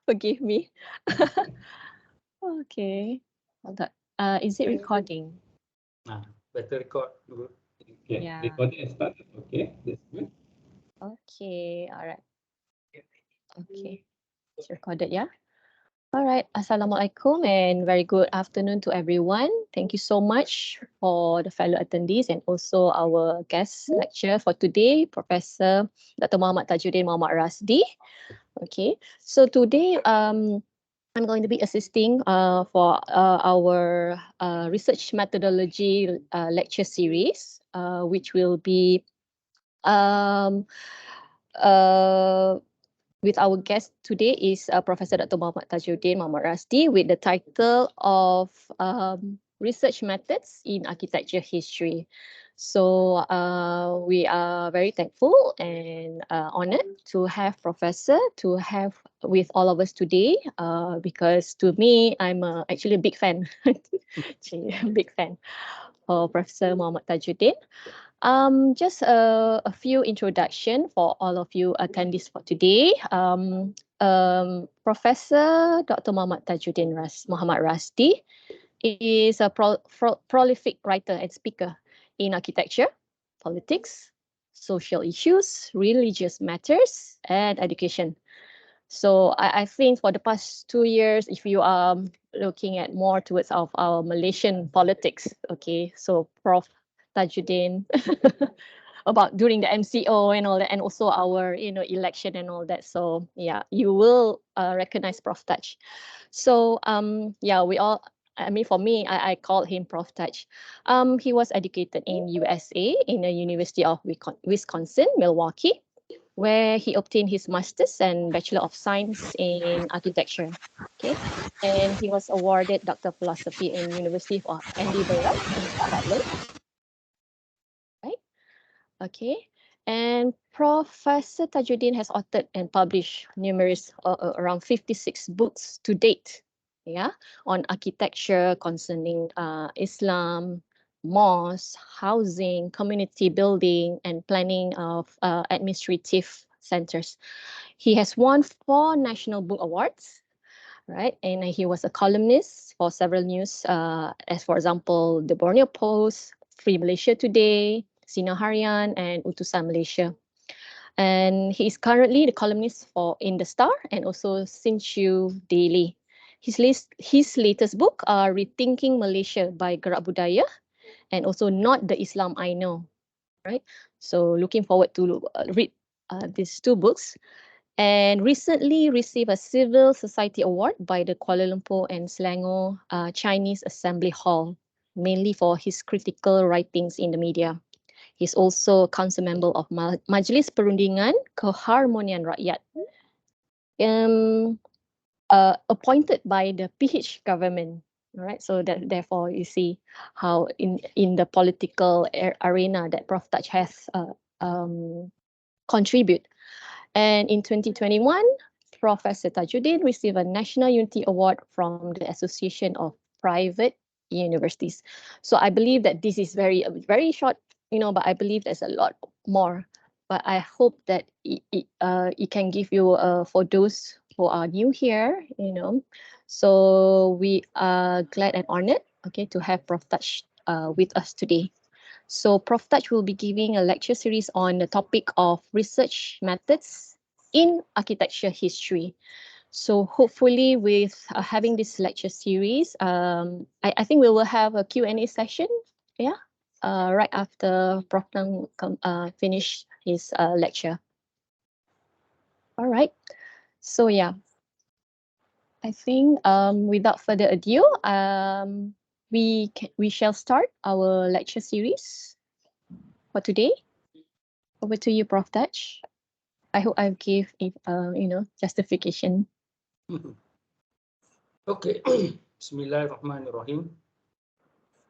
Forgive me. Okay. Hold on. Is it recording? Better record. Good. Okay, Yeah. recording is started. Okay, that's good. Okay. All right. Okay. It's recorded, yeah? All right. Assalamualaikum and very good afternoon to everyone. Thank you so much for the fellow attendees and also our guest lecturer for today, Professor Dr. Mohamad Tajuddin Mohamad Rasdi. Okay. So today, I'm going to be assisting for our research methodology lecture series, which will be um, uh, with our guest today is Professor Dr. Mohamad Tajuddin Mohamad Rasdi with the title of Research Methods in Architecture History. So we are very thankful and honored to have Professor to have with all of us today because to me, I'm actually a big fan, actually a big fan of Professor Mohamad Tajuddin. Just a few introduction for all of you attendees for today. Professor Dr. Mohamad Tajuddin Mohamad Rasdi is a prolific writer and speaker in architecture, politics, social issues, religious matters, and education. So I think for the past 2 years, if you are looking at more towards of our Malaysian politics, okay, so Prof. Tajuddin about during the MCO and all that, and also our election and all that. So yeah, you will recognize Prof. Taj. So yeah, we all. I mean, for me, I call him Prof. Taj. He was educated in USA in the University of Wisconsin, Milwaukee, where he obtained his master's and Bachelor of Science in Architecture. Okay, and he was awarded Doctor of Philosophy in University of Edinburgh in Scotland. Right. Okay. And Professor Tajuddin has authored and published numerous, around 56 books to date, yeah, on architecture concerning Islam, mosque, housing, community building, and planning of administrative centers. He has won 4 national book awards, right? And he was a columnist for several news, as for example, the Borneo Post, Free Malaysia Today, Sinar Harian, and Utusan Malaysia. And he is currently the columnist for In the Star and also Sinchu Daily. His latest book are Rethinking Malaysia by Gerak Budaya and also Not the Islam I Know, right? So looking forward to read these 2 books and recently received a Civil Society Award by the Kuala Lumpur and Selangor Chinese Assembly Hall, mainly for his critical writings in the media. He's also a council member of Majlis Perundingan Keharmonian Rakyat, appointed by the PH government. All right, so that therefore you see how in the political arena that Prof. Taj has contribute. And in 2021, Professor Tajuddin received a National Unity Award from the Association of Private Universities. So I believe that this is very short, but I believe there's a lot more. But I hope that it can give you, for those who are new here. So we are glad and honored, okay, to have Prof. Taj with us today. So Prof. Taj will be giving a lecture series on the topic of research methods in architecture history. So hopefully with having this lecture series, I think we will have a Q&A session, yeah, right after Prof. Nang finish his lecture. All right. So yeah, I think without further ado, we shall start our lecture series for today. Over to you, Prof. Taj. I hope I've gave it, justification. Okay. Bismillahirrahmanirrahim.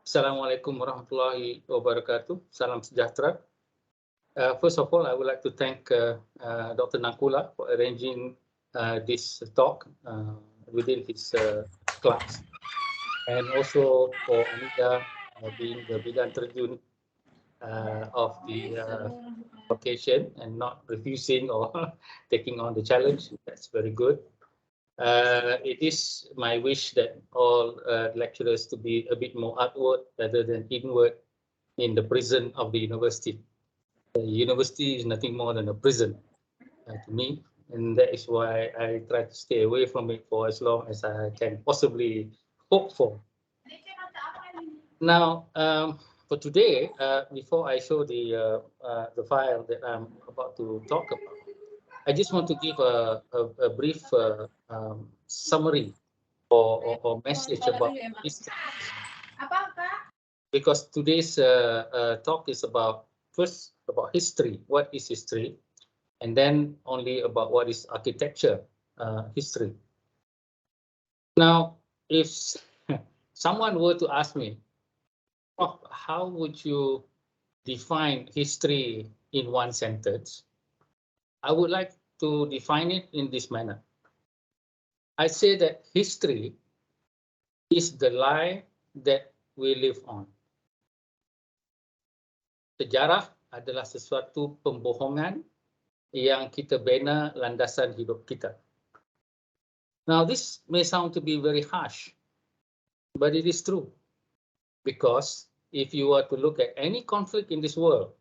Assalamualaikum warahmatullahi wabarakatuh. Salam sejahtera. First of all, I would like to thank Dr. Nakula for arranging this talk within his class, and also for Anita being the bidan terjun of the occasion and not refusing or taking on the challenge. That's very good. It is my wish that all lecturers to be a bit more outward rather than inward in the prison of the university. The university is nothing more than a prison to me, and that is why I try to stay away from it for as long as I can possibly hope for. Now, for today, before I show the file that I'm about to talk about, I just want to give a brief summary or message about history, because today's talk is about first about history. What is history? And then only about what is architecture history. Now, if someone were to ask me, oh, how would you define history in one sentence? I would like to define it in this manner. I say that history is the lie that we live on. Sejarah adalah sesuatu pembohongan yang kita bina landasan hidup kita. Now, this may sound to be very harsh, but it is true. Because if you were to look at any conflict in this world,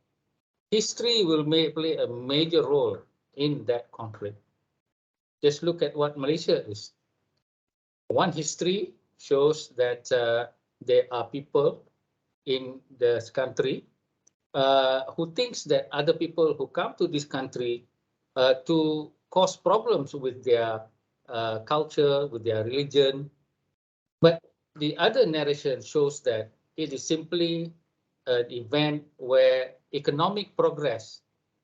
history will play a major role in that conflict. Just look at what Malaysia is. One history shows that there are people in this country who thinks that other people who come to this country to cause problems with their culture, with their religion. But the other narration shows that it is simply an event where economic progress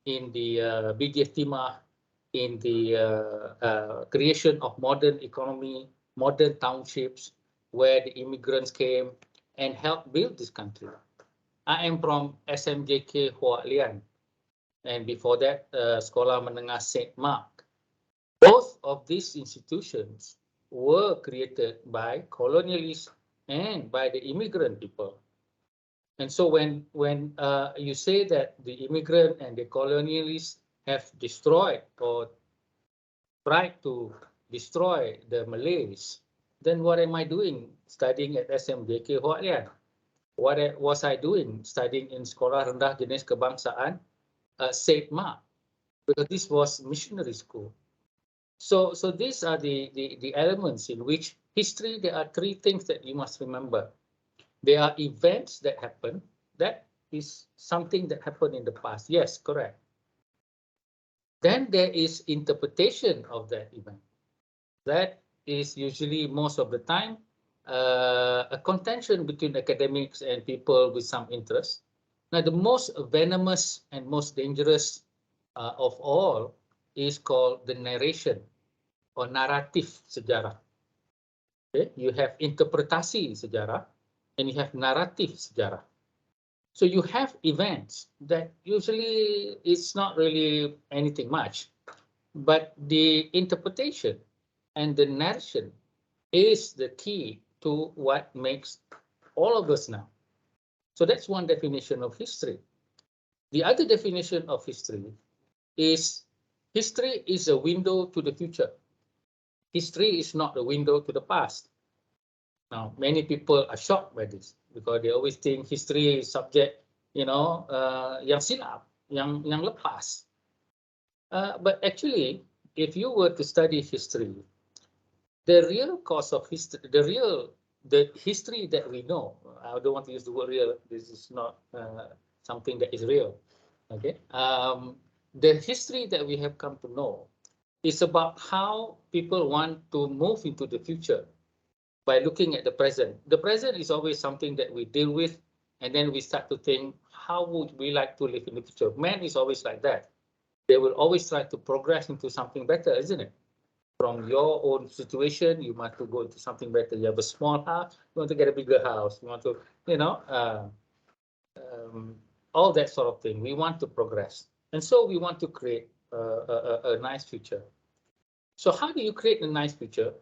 in the BDF Timah, in the creation of modern economy, modern townships, where the immigrants came and helped build this country. I am from SMJK Hoa Lian, and before that, Sekolah Menengah St. Mark. Both of these institutions were created by colonialists and by the immigrant people. And so when you say that the immigrant and the colonialists have destroyed or tried to destroy the Malays, then what am I doing studying at SMJK Hoa Lian? What was I doing studying in Sekolah Rendah Jenis Kebangsaan St. Mark? Because this was missionary school. So these are the elements in which history, there are three things that you must remember. There are events that happen. That is something that happened in the past. Yes, correct. Then there is interpretation of that event. That is usually most of the time a contention between academics and people with some interest. Now, the most venomous and most dangerous of all is called the narration or narrative sejarah. Okay? You have interpretasi sejarah and you have narrative sejarah. So you have events that usually it's not really anything much, but the interpretation and the narration is the key to what makes all of us now. So that's one definition of history. The other definition of history is a window to the future. History is not a window to the past. Now, many people are shocked by this because they always think history is subject, yang silap, yang lepas. But actually, if you were to study history, the real cause of history, the history that we know, I don't want to use the word real, this is not something that is real, okay? The history that we have come to know is about how people want to move into the future by looking at the present. The present is always something that we deal with, and then we start to think, how would we like to live in the future? Man is always like that. They will always try to progress into something better, isn't it? From your own situation, you want to go into something better. You have a small house, you want to get a bigger house. You want to, all that sort of thing. We want to progress. And so we want to create a nice future. So how do you create a nice future?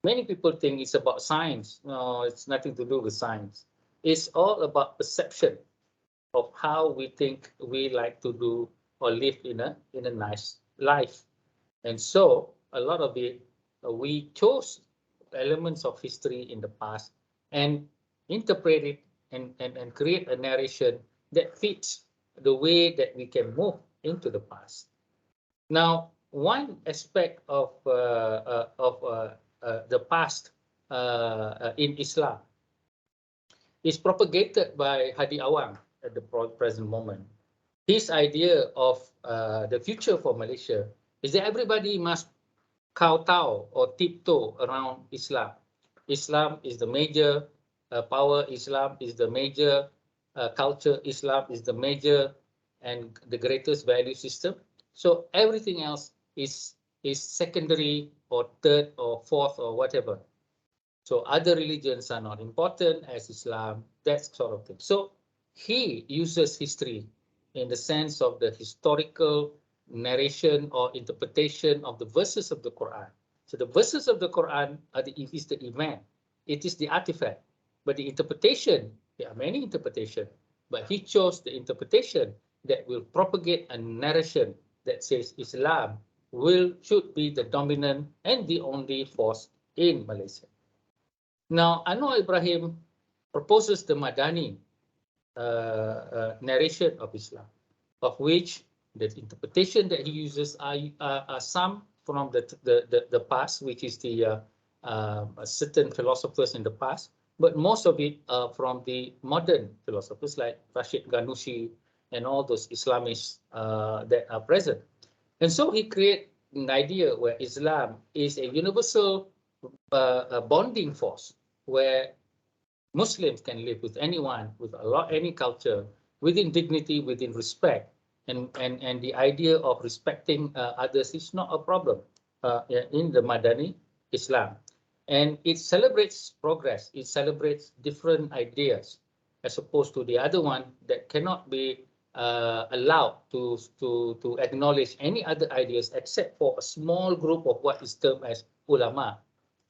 Many people think it's about science. No, it's nothing to do with science. It's all about perception of how we think we like to do or live in a nice life. And so a lot of it we chose elements of history in the past and interpret it and create a narration that fits the way that we can move into the past. Now, one aspect of the past in Islam is propagated by Hadi Awang at the present moment. His idea of the future for Malaysia is that everybody must kowtow or tiptoe around Islam. Islam is the major power, Islam is the major culture, Islam is the major and the greatest value system. So everything else is secondary or third or fourth or whatever. So other religions are not important as Islam, that sort of thing. So he uses history in the sense of the historical narration or interpretation of the verses of the Quran. So the verses of the Quran is the event, it is the artifact, but the interpretation, there are many interpretations, but he chose the interpretation that will propagate a narration that says Islam should be the dominant and the only force in Malaysia. Now, Anwar Ibrahim proposes the Madani narration of Islam, of which the interpretation that he uses are some from the past, which is the certain philosophers in the past, but most of it from the modern philosophers like Rashid Ghanouchi and all those Islamists that are present. And so he created an idea where Islam is a universal bonding force where Muslims can live with anyone, with any culture, within dignity, within respect. And the idea of respecting others is not a problem in the Madani Islam. And it celebrates progress. It celebrates different ideas as opposed to the other one that cannot be allowed to acknowledge any other ideas except for a small group of what is termed as ulama.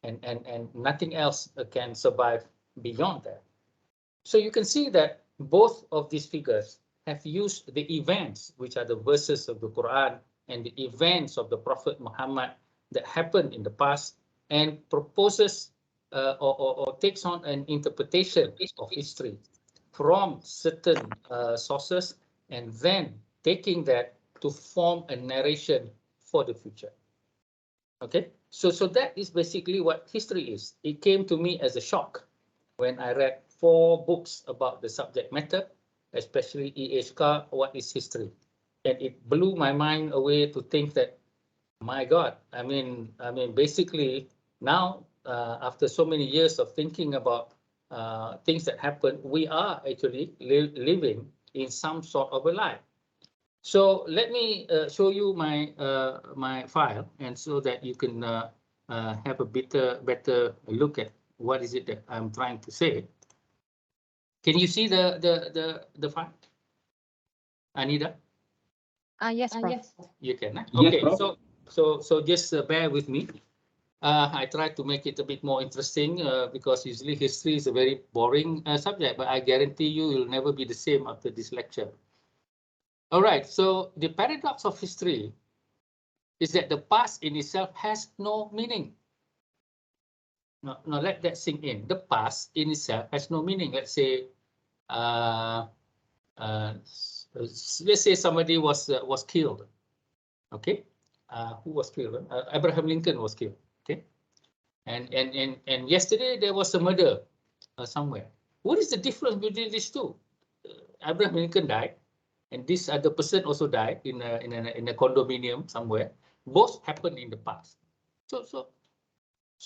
And nothing else can survive beyond that. So you can see that both of these figures have used the events, which are the verses of the Quran and the events of the Prophet Muhammad that happened in the past, and proposes or takes on an interpretation of history from certain sources, and then taking that to form a narration for the future. Okay, so that is basically what history is. It came to me as a shock when I read 4 books about the subject matter, especially E.H. Carr, What is History? And it blew my mind away to think that, my God, I mean, basically now, after so many years of thinking about things that happen, we are actually living in some sort of a lie. So let me show you my my file, and so that you can have a better look at what is it that I'm trying to say. Can you see the file, Anida? Yes, Prof. Yes. You can. Yes, Okay, Prof. so just bear with me. I try to make it a bit more interesting because usually history is a very boring subject, but I guarantee you will never be the same after this lecture. All right, so the paradox of history is that the past in itself has no meaning. Now let that sink in. The past in itself has no meaning. Let's say, let's say somebody was killed. Okay, who was killed? Abraham Lincoln was killed. Okay, and yesterday there was a murder somewhere. What is the difference between these two? Abraham Lincoln died, and this other person also died in a condominium somewhere. Both happened in the past. So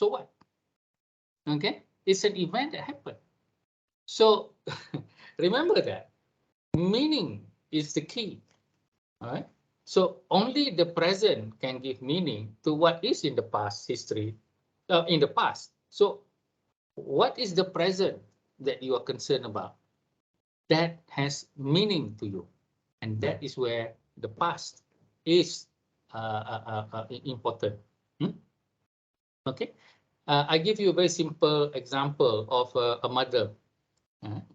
what? Okay, it's an event that happened. So remember that meaning is the key. All right. So only the present can give meaning to what is in the past history, in the past. So what is the present that you are concerned about? That has meaning to you. And that is where the past is important. Okay, I give you a very simple example of a mother.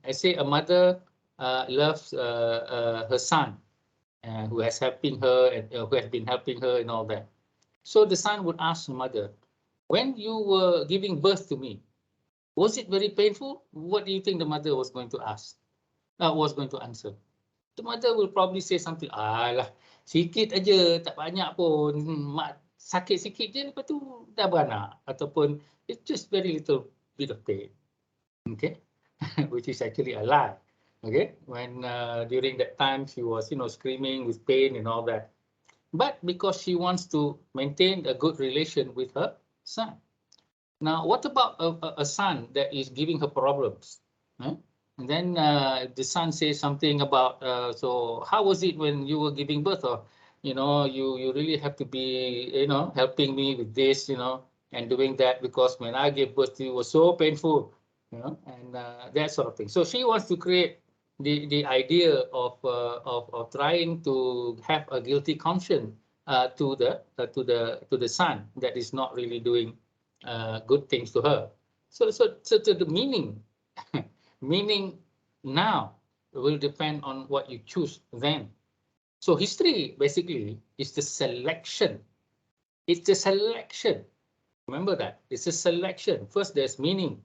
I say a mother loves her son, who has helping her and who has been helping her and all that. So the son would ask the mother, when you were giving birth to me, was it very painful? What do you think the mother was going to ask? Was going to answer? The mother will probably say something, alah, sikit aja, tak banyak pun. Mak sakit sikit je, lepas tu dah beranak. Ataupun, it's just very little bit of pain. Okay, which is actually a lie. Okay, when during that time she was, screaming with pain and all that. But because she wants to maintain a good relation with her son. Now, what about a son that is giving her problems? Huh? And then the son says something about, so how was it when you were giving birth? Or, you really have to be, helping me with this, and doing that, because when I gave birth to you, it was so painful, and that sort of thing. So she wants to create the idea of trying to have a guilty conscience to the son that is not really doing good things to her. So the meaning now will depend on what you choose then. So history basically is the selection. It's the selection. Remember that it's a selection. First, there's meaning.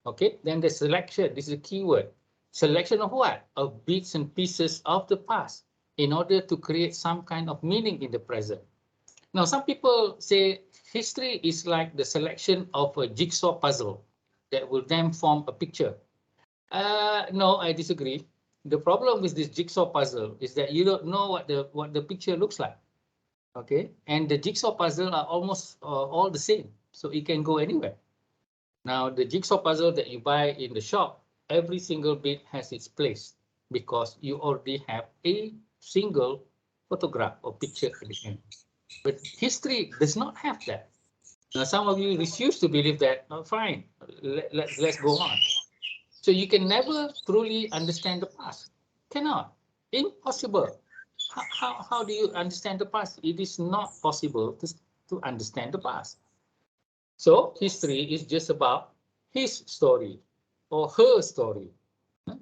Okay, then there's selection. This is a keyword. Selection of what? Of bits and pieces of the past in order to create some kind of meaning in the present. Now, some people say history is like the selection of a jigsaw puzzle that will then form a picture. No, I disagree. The problem with this jigsaw puzzle is that you don't know what the picture looks like. Okay, and the jigsaw puzzle are almost all the same, so it can go anywhere. Now, the jigsaw puzzle that you buy in the shop, every single bit has its place because you already have a single photograph or picture at the end. But history does not have that. Now, some of you refuse to believe that. Oh, fine, let's go on. So you can never truly understand the past. Cannot. Impossible. How do you understand the past? It is not possible to understand the past. So history is just about his story or her story.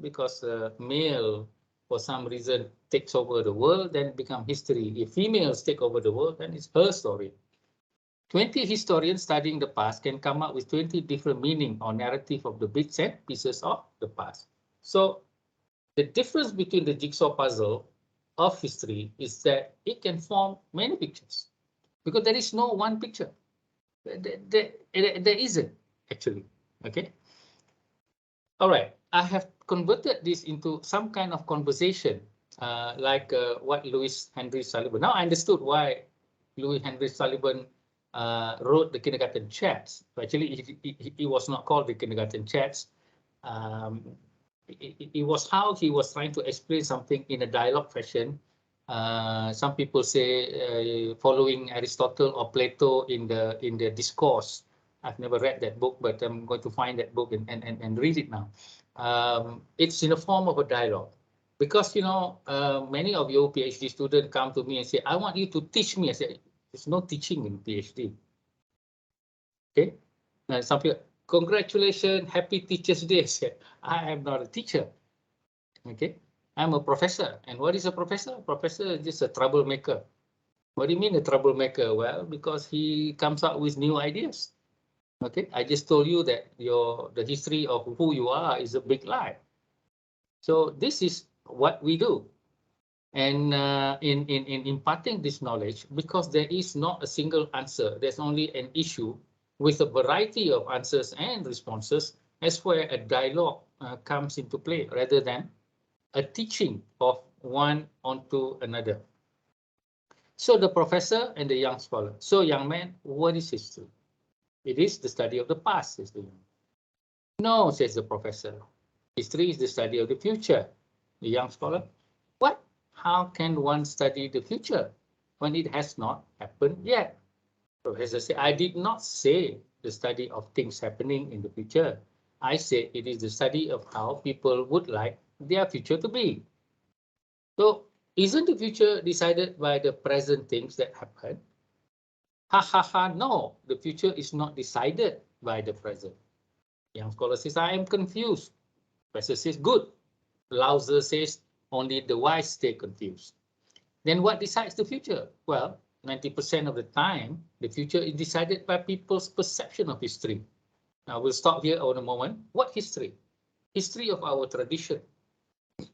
Because male, for some reason, takes over the world, then become history. If females take over the world, then it's her story. 20 historians studying the past can come up with 20 different meaning or narrative of the bits and pieces of the past. So the difference between the jigsaw puzzle of history is that it can form many pictures because there is no one picture. There isn't actually. Okay. All right. I have converted this into some kind of conversation, like what Louis Henry Sullivan. Now I understood why Louis Henry Sullivan wrote the Kindergarten Chats. Actually, it was not called the Kindergarten Chats. It was how he was trying to explain something in a dialogue fashion. Some people say following Aristotle or Plato in the discourse. I've never read that book, but I'm going to find that book and read it now. It's in the form of a dialogue. Because, many of your PhD students come to me and say, I want you to teach me. I say, there's no teaching in PhD. Okay. Now, some people, congratulations, happy Teachers' Day. I said, I am not a teacher. Okay. I'm a professor. And what is a professor? A professor is just a troublemaker. What do you mean a troublemaker? Well, because he comes up with new ideas. Okay. I just told you that the history of who you are is a big lie. So this is what we do. And in imparting this knowledge, because there is not a single answer, there's only an issue with a variety of answers and responses, that's where a dialogue comes into play rather than a teaching of one onto another. So the professor and the young scholar. So young man, what is history? It is the study of the past, says the young man. No, says the professor. History is the study of the future. The young scholar, what? How can one study the future when it has not happened yet? Professor said, I did not say the study of things happening in the future. I said it is the study of how people would like their future to be. So isn't the future decided by the present things that happen? Ha ha ha, no, the future is not decided by the present. Young scholar says, I am confused. Professor says, good. Lauser says, only the wise stay confused. Then what decides the future? Well, 90% of the time, the future is decided by people's perception of history. Now, we'll stop here on a moment. What history? History of our tradition,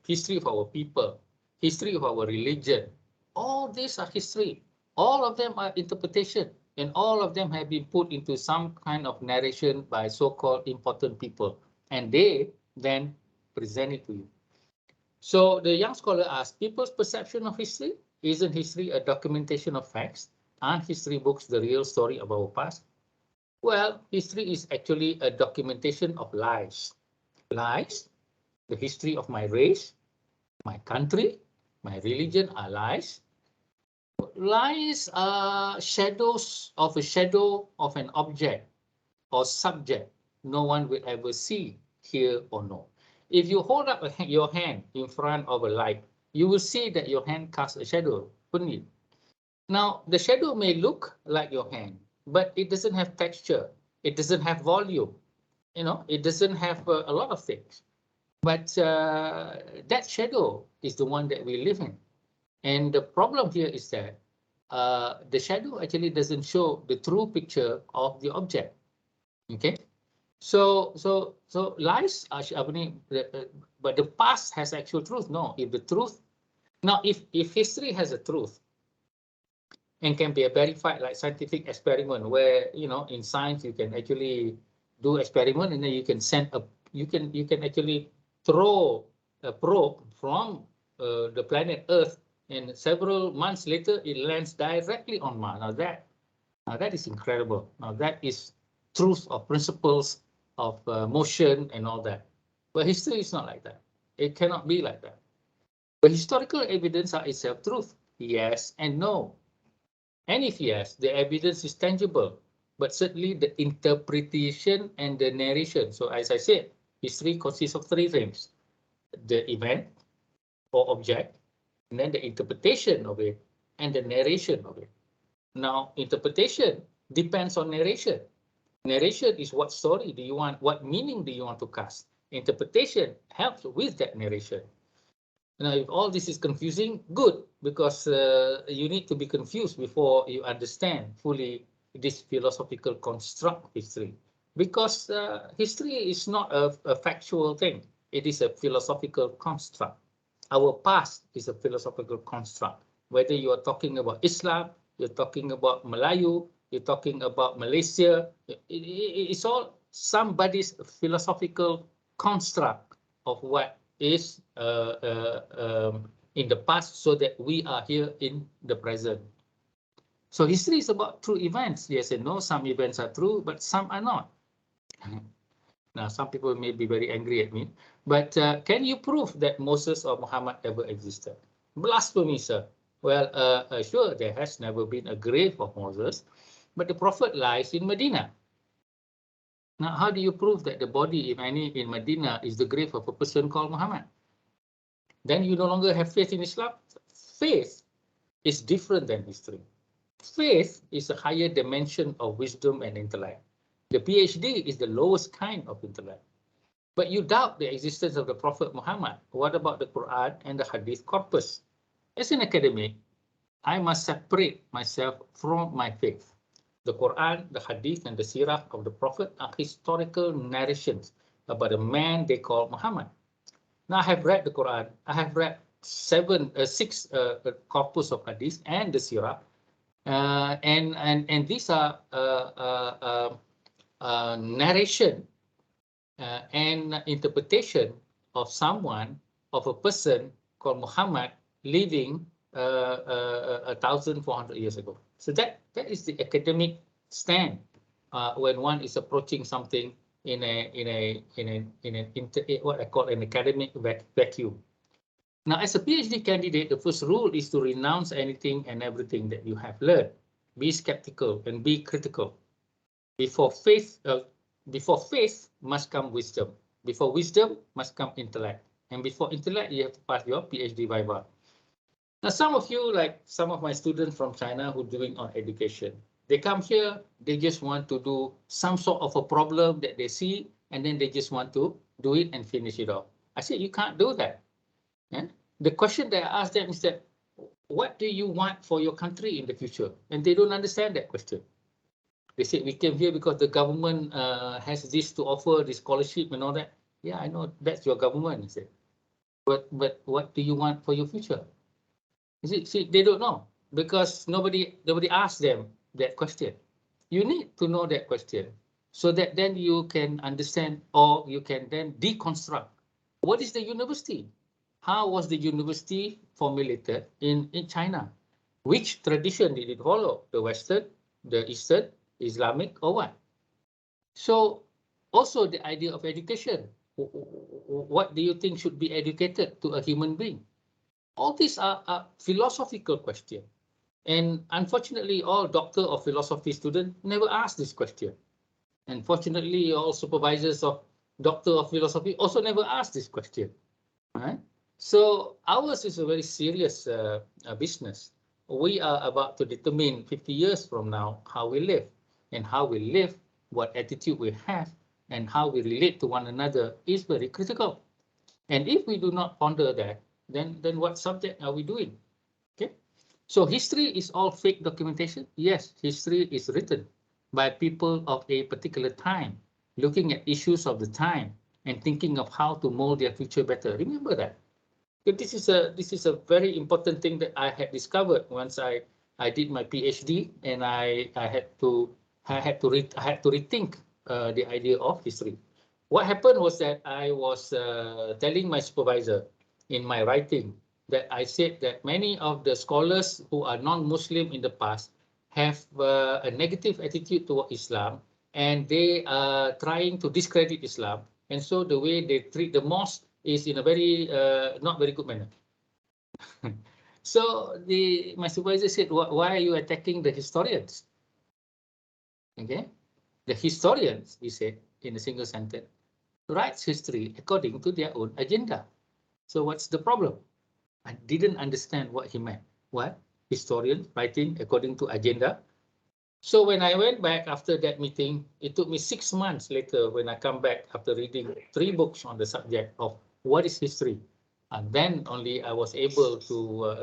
history of our people, history of our religion. All these are history. All of them are interpretation, and all of them have been put into some kind of narration by so-called important people, and they then present it to you. So the young scholar asks, people's perception of history, isn't history a documentation of facts? Aren't history books the real story of our past? Well, history is actually a documentation of lies. Lies, the history of my race, my country, my religion are lies. Lies are shadows of a shadow of an object or subject no one will ever see, hear, or know. If you hold up your hand in front of a light, you will see that your hand casts a shadow, wouldn't it? Now, the shadow may look like your hand, but it doesn't have texture. It doesn't have volume. It doesn't have a lot of things. But that shadow is the one that we live in. And the problem here is that the shadow actually doesn't show the true picture of the object. Okay, so lies are but the past has actual truth. No, if the truth now, if history has a truth and can be verified like scientific experiment, where in science you can actually do experiment and then you can send you can actually throw a probe from the planet Earth, and several months later it lands directly on Mars. Now that is incredible. Now that is truth of principles of motion and all that. But history is not like that. It cannot be like that. But historical evidence are itself truth. Yes and no. And if yes, the evidence is tangible, but certainly the interpretation and the narration. So as I said, history consists of three things: the event or object, and then the interpretation of it, and the narration of it. Now, interpretation depends on narration. Narration is what story do you want, what meaning do you want to cast. Interpretation helps with that narration. Now, if all this is confusing, good, because you need to be confused before you understand fully this philosophical construct of history. Because history is not a factual thing. It is a philosophical construct. Our past is a philosophical construct. Whether you are talking about Islam, you're talking about Melayu, you're talking about Malaysia, it's all somebody's philosophical construct of what is in the past, so that we are here in the present. So history is about true events. Yes and no, some events are true, but some are not. Now, some people may be very angry at me, but can you prove that Moses or Muhammad ever existed? Blasphemy, sir. Well, sure, there has never been a grave of Moses, but the prophet lies in Medina. Now, how do you prove that the body, if any, in Medina is the grave of a person called Muhammad? Then you no longer have faith in Islam. Faith is different than history. Faith is a higher dimension of wisdom and intellect. The PhD is the lowest kind of intellect. But you doubt the existence of the Prophet Muhammad. What about the Quran and the Hadith corpus? As an academic, I must separate myself from my faith. The Quran, the Hadith, and the Sirah of the Prophet are historical narrations about a man they call Muhammad. Now, I have read the Quran. I have read six corpus of Hadith and the Sirah, and these are narration and interpretation of someone, of a person called Muhammad living 1,400 years ago. So that is the academic stand when one is approaching something in what I call an academic vacuum. Now, as a PhD candidate, the first rule is to renounce anything and everything that you have learned. Be skeptical and be critical. Before faith must come wisdom. Before wisdom must come intellect. And before intellect, you have to pass your PhD viva. Now, some of you, like some of my students from China who are doing on education, they come here, they just want to do some sort of a problem that they see, and then they just want to do it and finish it off. I said, you can't do that. Yeah? The question that I ask them is that, what do you want for your country in the future? And they don't understand that question. They said, we came here because the government has this to offer, this scholarship and all that. Yeah, I know that's your government, he said. But what do you want for your future? You see, they don't know because nobody asked them that question. You need to know that question so that then you can understand, or you can then deconstruct. What is the university? How was the university formulated in China? Which tradition did it follow? The Western, the Eastern, Islamic, or what? So also the idea of education. What do you think should be educated to a human being? All these are philosophical questions. And unfortunately, all doctor of philosophy students never ask this question. And fortunately, all supervisors of doctor of philosophy also never ask this question. Right? So ours is a very serious business. We are about to determine 50 years from now how we live, and how we live, what attitude we have, and how we relate to one another is very critical. And if we do not ponder that, then what subject are we doing? Okay. So history is all fake documentation. Yes, history is written by people of a particular time, looking at issues of the time and thinking of how to mold their future better. Remember that. This is a very important thing that I had discovered once I did my PhD, and I had to rethink the idea of history. What happened was that I was telling my supervisor in my writing that I said that many of the scholars who are non-Muslim in the past have a negative attitude toward Islam, and they are trying to discredit Islam. And so the way they treat the mosque is in a very not very good manner. So my supervisor said, why are you attacking the historians? Okay, the historians, he said in a single sentence, writes history according to their own agenda. So what's the problem? I didn't understand what he meant. What? Historian writing according to agenda? So when I went back after that meeting, it took me 6 months later when I come back after reading 3 books on the subject of what is history. And then only I was able to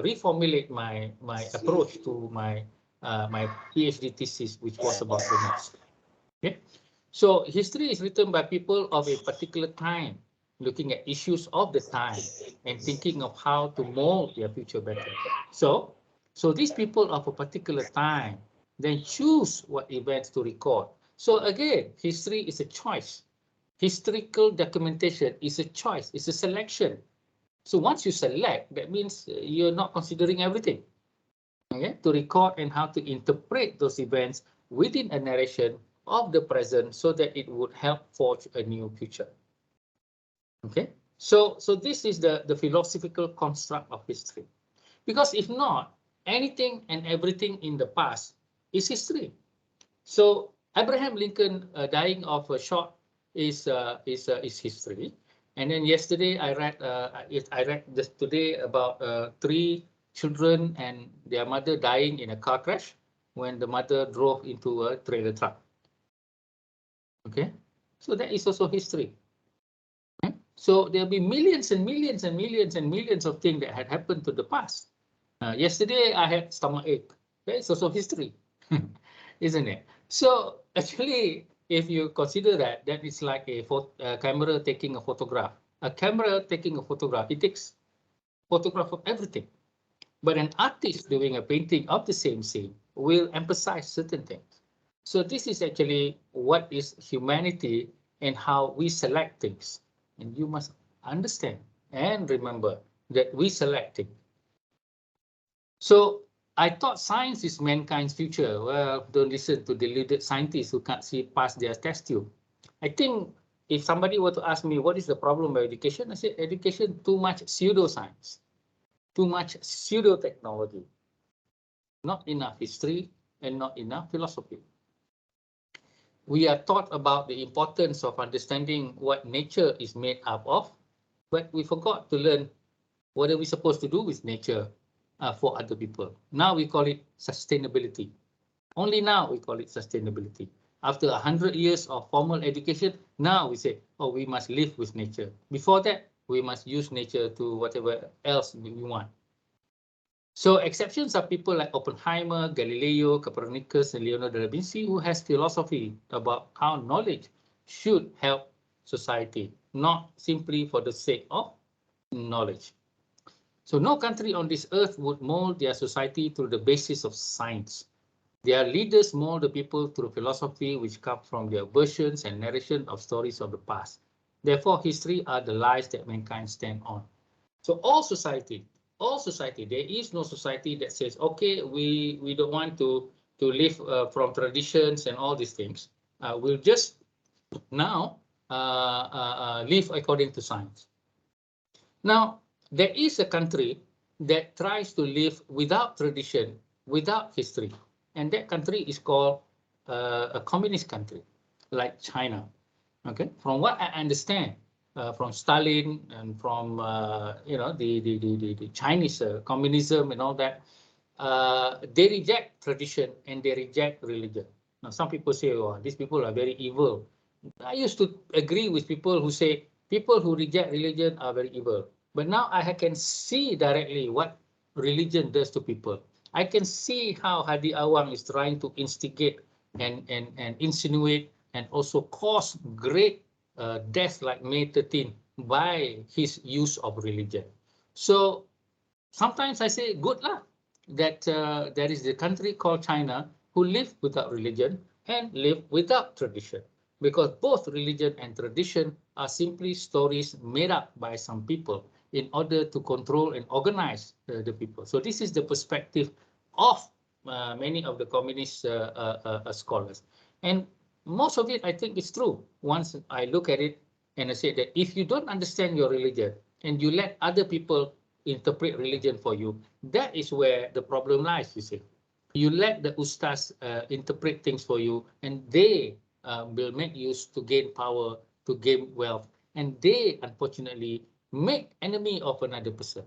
reformulate my approach to my PhD thesis, which was about the mosque. Okay. So history is written by people of a particular time, looking at issues of the time and thinking of how to mold their future better. So these people of a particular time then choose what events to record. So again, history is a choice. Historical documentation is a choice, it's a selection. So once you select, that means you're not considering everything. Okay, to record and how to interpret those events within a narration of the present so that it would help forge a new future. Okay, so this is the philosophical construct of history. Because if not, anything and everything in the past is history. So Abraham Lincoln dying of a shot is history. And then yesterday I read just today about 3 children and their mother dying in a car crash when the mother drove into a trailer truck. Okay, so that is also history. Okay? So there'll be millions and millions and millions and millions of things that had happened to the past. Yesterday I had stomach ache. That is also history, isn't it? So actually, if you consider that is like a camera taking a photograph. A camera taking a photograph, it takes photograph of everything. But an artist doing a painting of the same scene will emphasize certain things. So this is actually what is humanity and how we select things. And you must understand and remember that we select things. So I thought science is mankind's future. Well, don't listen to deluded scientists who can't see past their test tube. I think if somebody were to ask me what is the problem with education, I say education too much pseudoscience, too much pseudo technology, not enough history and not enough philosophy. We are taught about the importance of understanding what nature is made up of, but we forgot to learn what are we supposed to do with nature for other people. Now we call it sustainability. Only now we call it sustainability. After 100 years of formal education, now we say, oh, we must live with nature. Before that, we must use nature to whatever else we want. So exceptions are people like Oppenheimer, Galileo, Copernicus, and Leonardo da Vinci, who has philosophy about how knowledge should help society, not simply for the sake of knowledge. So no country on this earth would mold their society through the basis of science. Their leaders mold the people through philosophy which come from their versions and narration of stories of the past. Therefore, history are the lies that mankind stand on. So all society, there is no society that says, okay, we don't want to live from traditions and all these things. We'll just now live according to science. Now, there is a country that tries to live without tradition, without history, and that country is called a communist country, like China. Okay, from what I understand, from Stalin and from the Chinese communism and all that, they reject tradition and they reject religion. Now, some people say, "Oh, these people are very evil." I used to agree with people who say people who reject religion are very evil. But now I can see directly what religion does to people. I can see how Hadi Awang is trying to instigate and insinuate and also cause great death like May 13 by his use of religion. So sometimes I say good lah that there is a country called China who live without religion and live without tradition, because both religion and tradition are simply stories made up by some people in order to control and organize the people. So this is the perspective of many of the communist scholars, and most of it I think is true. Once I look at it and I say that if you don't understand your religion and you let other people interpret religion for you, that is where the problem lies, you see. You let the ustaz interpret things for you, and they will make use to gain power, to gain wealth, and they unfortunately make enemy of another person.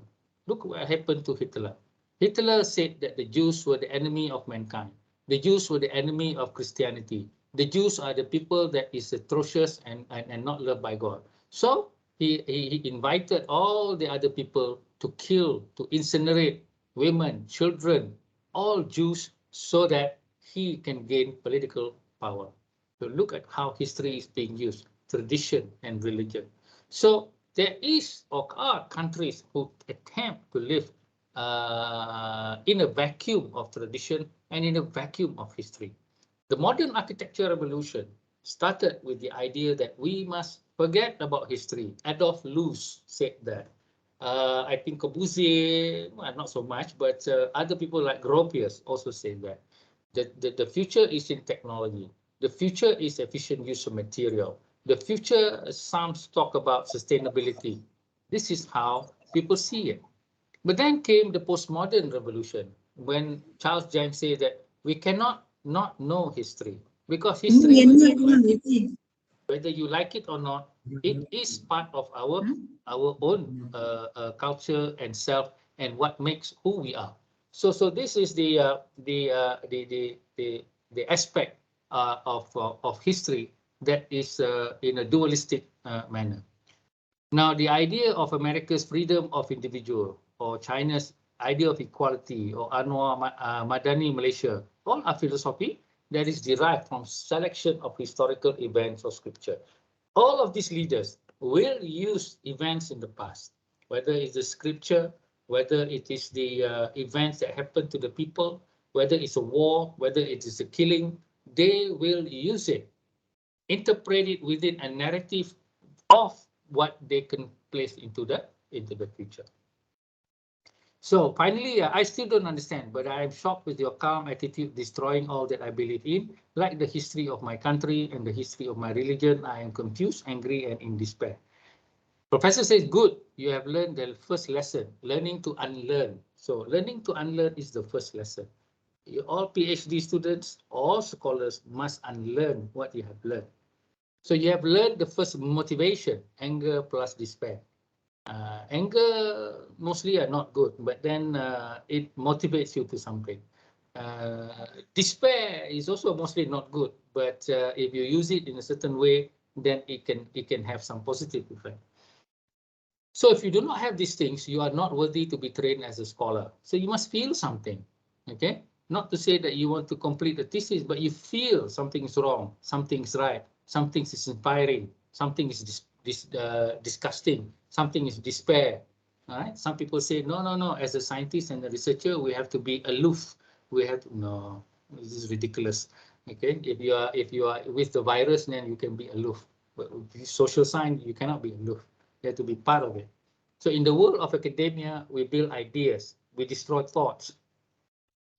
Look what happened to Hitler. Hitler said that the Jews were the enemy of mankind. The Jews were the enemy of Christianity. The Jews are the people that is atrocious and not loved by God. So he invited all the other people to kill, to incinerate women, children, all Jews, so that he can gain political power. So look at how history is being used, tradition and religion. So there is or are countries who attempt to live in a vacuum of tradition and in a vacuum of history. The modern architecture revolution started with the idea that we must forget about history. Adolf Loos said that. I think Corbusier, well, not so much, but other people like Gropius also say that. The future is in technology. The future is efficient use of material. The future, some talk about sustainability. This is how people see it. But then came the postmodern revolution, when Charles James said that we cannot not know history, because history, whether you like it or not, it is part of our own culture and self, and what makes who we are. So this is the aspect of history that is in a dualistic manner. Now, the idea of America's freedom of individual, or China's idea of equality, or Anwar Madani Malaysia, all are philosophy that is derived from selection of historical events or scripture. All of these leaders will use events in the past, whether it's the scripture, whether it is the events that happen to the people, whether it's a war, whether it is a killing, they will use it, interpret it within a narrative of what they can place into the future. So finally, I still don't understand, but I am shocked with your calm attitude destroying all that I believe in. Like the history of my country and the history of my religion, I am confused, angry, and in despair. Professor says, good, you have learned the first lesson, learning to unlearn. So learning to unlearn is the first lesson. You all PhD students, all scholars must unlearn what you have learned. So you have learned the first motivation, anger plus despair. Anger mostly are not good, but then it motivates you to something. Despair is also mostly not good, but if you use it in a certain way, then it can have some positive effect. So if you do not have these things, you are not worthy to be trained as a scholar. So you must feel something, okay? Not to say that you want to complete the thesis, but you feel something is wrong, something is right, something is inspiring, something is disgusting, something is despair. All right? Some people say, no, no, no. As a scientist and a researcher, we have to be aloof. We have to, no, this is ridiculous. Okay, if you are with the virus, then you can be aloof. But with social science, you cannot be aloof. You have to be part of it. So in the world of academia, we build ideas, we destroy thoughts,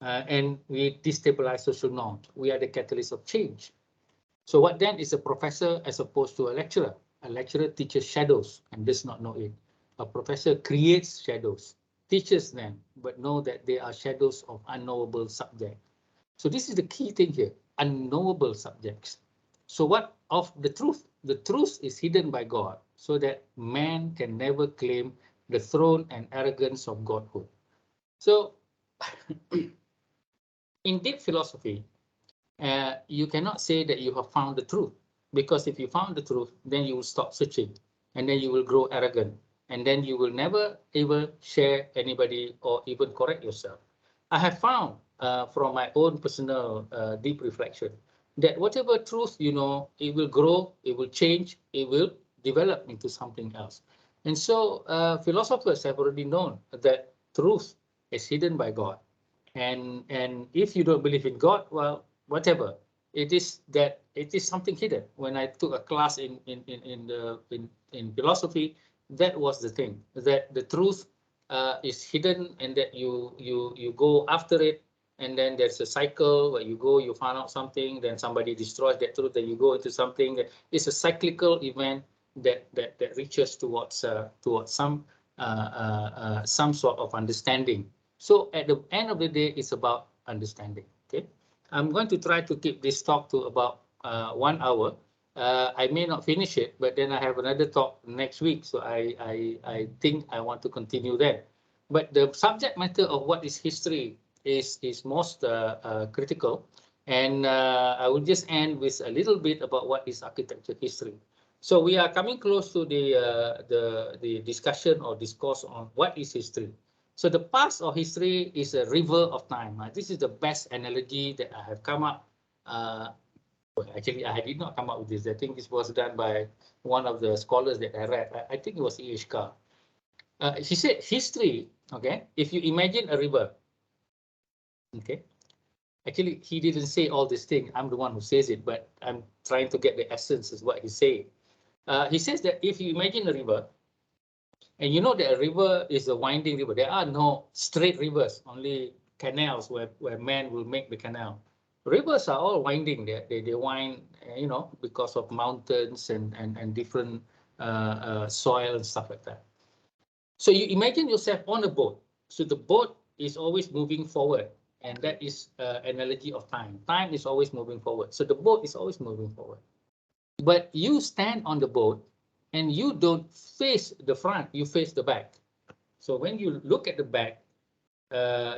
and we destabilize social norms. We are the catalyst of change. So what then is a professor as opposed to a lecturer? A lecturer teaches shadows and does not know it. A professor creates shadows, teaches them, but know that they are shadows of unknowable subject. So this is the key thing here, unknowable subjects. So what of the truth? The truth is hidden by God, so that man can never claim the throne and arrogance of godhood. So in deep philosophy, you cannot say that you have found the truth, because if you found the truth, then you will stop searching, and then you will grow arrogant, and then you will never ever share anybody or even correct yourself. I have found from my own personal deep reflection that whatever truth you know, it will grow, it will change, it will develop into something else. And so philosophers have already known that truth is hidden by God. And if you don't believe in God, well, whatever it is, that it is something hidden. When I took a class in philosophy, that was the thing, that the truth is hidden, and that you go after it, and then there's a cycle where you go, you find out something, then somebody destroys that truth, then you go into something that it's a cyclical event that reaches towards some sort of understanding. So at the end of the day, it's about understanding. Okay, I'm going to try to keep this talk to about 1 hour. I may not finish it, but then I have another talk next week, so I think I want to continue then. But the subject matter of what is history is most critical, and I will just end with a little bit about what is architecture history. So we are coming close to the discussion or discourse on what is history. So the past of history is a river of time. This is the best analogy that I have come up. Well, actually, I did not come up with this. I think this was done by one of the scholars that I read. I think it was E.H. Carr. He said history, okay, if you imagine a river, okay, actually, he didn't say all these things. I'm the one who says it, but I'm trying to get the essence of what he's saying. He says that if you imagine a river, and you know that a river is a winding river. There are no straight rivers, only canals where man will make the canal. Rivers are all winding. They wind, you know, because of mountains and different soil and stuff like that. So you imagine yourself on a boat. So the boat is always moving forward. And that is an analogy of time. Time is always moving forward. So the boat is always moving forward. But you stand on the boat and you don't face the front, you face the back. So when you look at the back,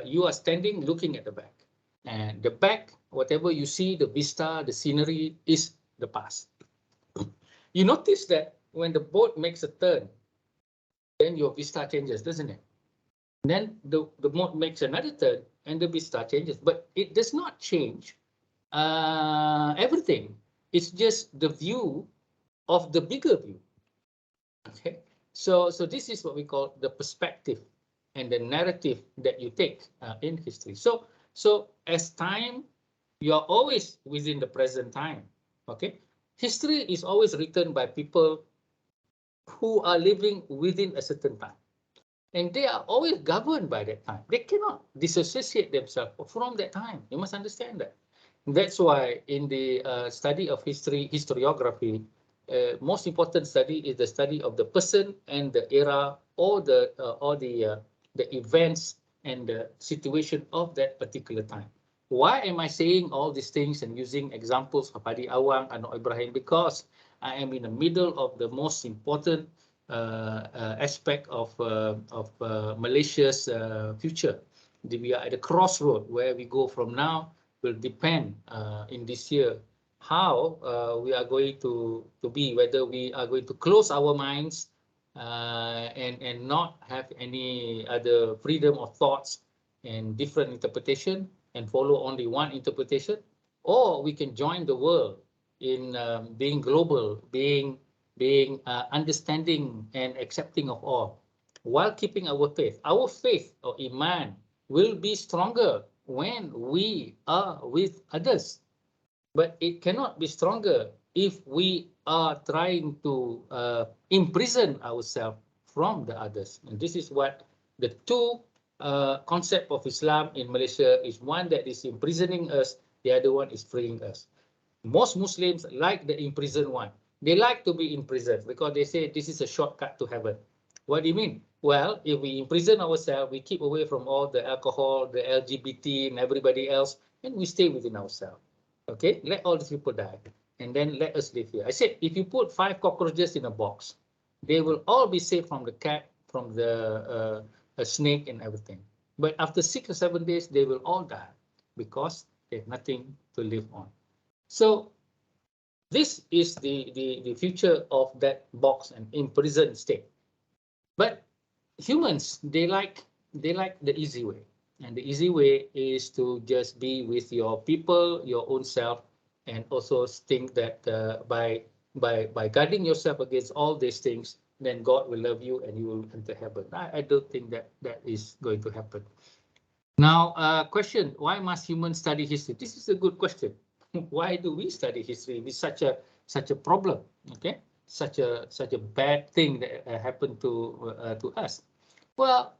you are standing looking at the back. And the back, whatever you see, the vista, the scenery, is the past. You notice that when the boat makes a turn, then your vista changes, doesn't it? And then the boat makes another turn and the vista changes. But it does not change everything. It's just the view of the bigger view. Okay, so this is what we call the perspective and the narrative that you take in history. So as time, you are always within the present time. Okay, history is always written by people who are living within a certain time, and they are always governed by that time. They cannot disassociate themselves from that time. You must understand that. That's why in the study of history, historiography, most important study is the study of the person and the era or the events and the situation of that particular time. Why am I saying all these things and using examples of Hadi Awang and Ibrahim? Because I am in the middle of the most important aspect of Malaysia's future. We are at a crossroad. Where we go from now will depend in this year how we are going to be, whether we are going to close our minds and not have any other freedom of thoughts and different interpretation and follow only one interpretation, or we can join the world in being global, being understanding and accepting of all, while keeping our faith. Our faith or iman will be stronger when we are with others, but it cannot be stronger if we are trying to imprison ourselves from the others. And this is what the two concept of Islam in Malaysia is: one that is imprisoning us, the other one is freeing us. Most Muslims like the imprisoned one. They like to be imprisoned because they say this is a shortcut to heaven. What do you mean? Well, if we imprison ourselves, we keep away from all the alcohol, the LGBT, and everybody else, and we stay within ourselves. Okay, let all these people die, and then let us live here. I said, if you put 5 cockroaches in a box, they will all be safe from the cat, from the snake, and everything. But after 6 or 7 days, they will all die because they have nothing to live on. So this is the future of that box and imprisoned state. But humans, they like the easy way. And the easy way is to just be with your people, your own self, and also think that by guarding yourself against all these things, then God will love you and you will enter heaven. I don't think that is going to happen. Now, question: why must humans study history? This is a good question. Why do we study history? It's such a problem. Okay, such a bad thing that happened to us. Well,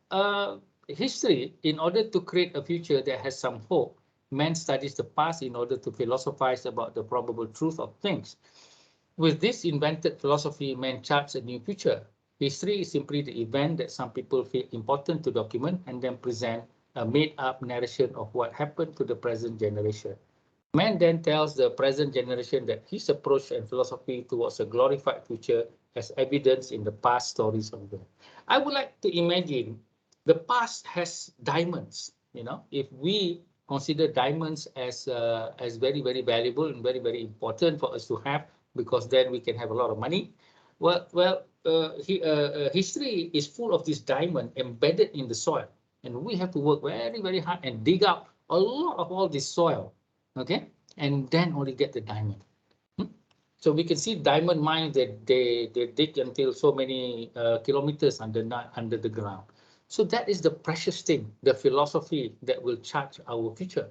history, in order to create a future that has some hope, man studies the past in order to philosophize about the probable truth of things. With this invented philosophy, man charts a new future. History is simply the event that some people feel important to document and then present a made-up narration of what happened to the present generation. Man then tells the present generation that his approach and philosophy towards a glorified future has evidence in the past stories of them. I would like to imagine the past has diamonds. You know, if we consider diamonds as very, very valuable and very, very important for us to have, because then we can have a lot of money. History is full of this diamond embedded in the soil, and we have to work very, very hard and dig out a lot of all this soil, okay, and then only get the diamond. So we can see diamond mines that they dig until so many kilometers under the ground. So that is the precious thing, the philosophy that will charge our future.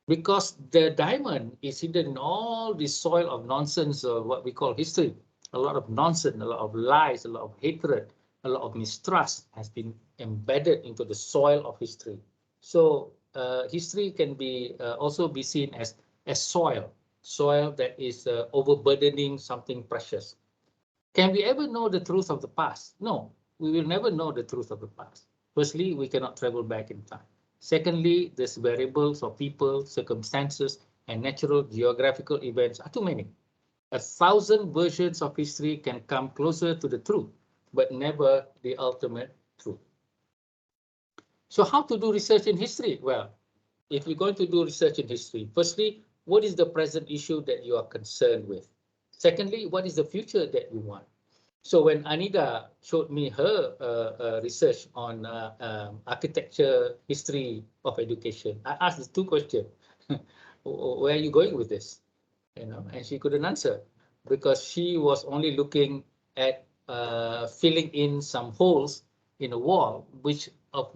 Because the diamond is hidden in all this soil of nonsense, or what we call history. A lot of nonsense, a lot of lies, a lot of hatred, a lot of mistrust has been embedded into the soil of history. So history can be also be seen as soil that is overburdening something precious. Can we ever know the truth of the past? No, we will never know the truth of the past. Firstly, we cannot travel back in time. Secondly, there's variables of people, circumstances, and natural geographical events are too many. 1,000 versions of history can come closer to the truth, but never the ultimate truth. So how to do research in history? Well, if you're going to do research in history, firstly, what is the present issue that you are concerned with? Secondly, what is the future that you want? So when Anida showed me her research on architecture, history of education, I asked the 2 questions. Where are you going with this? You know, and she couldn't answer because she was only looking at filling in some holes in a wall, which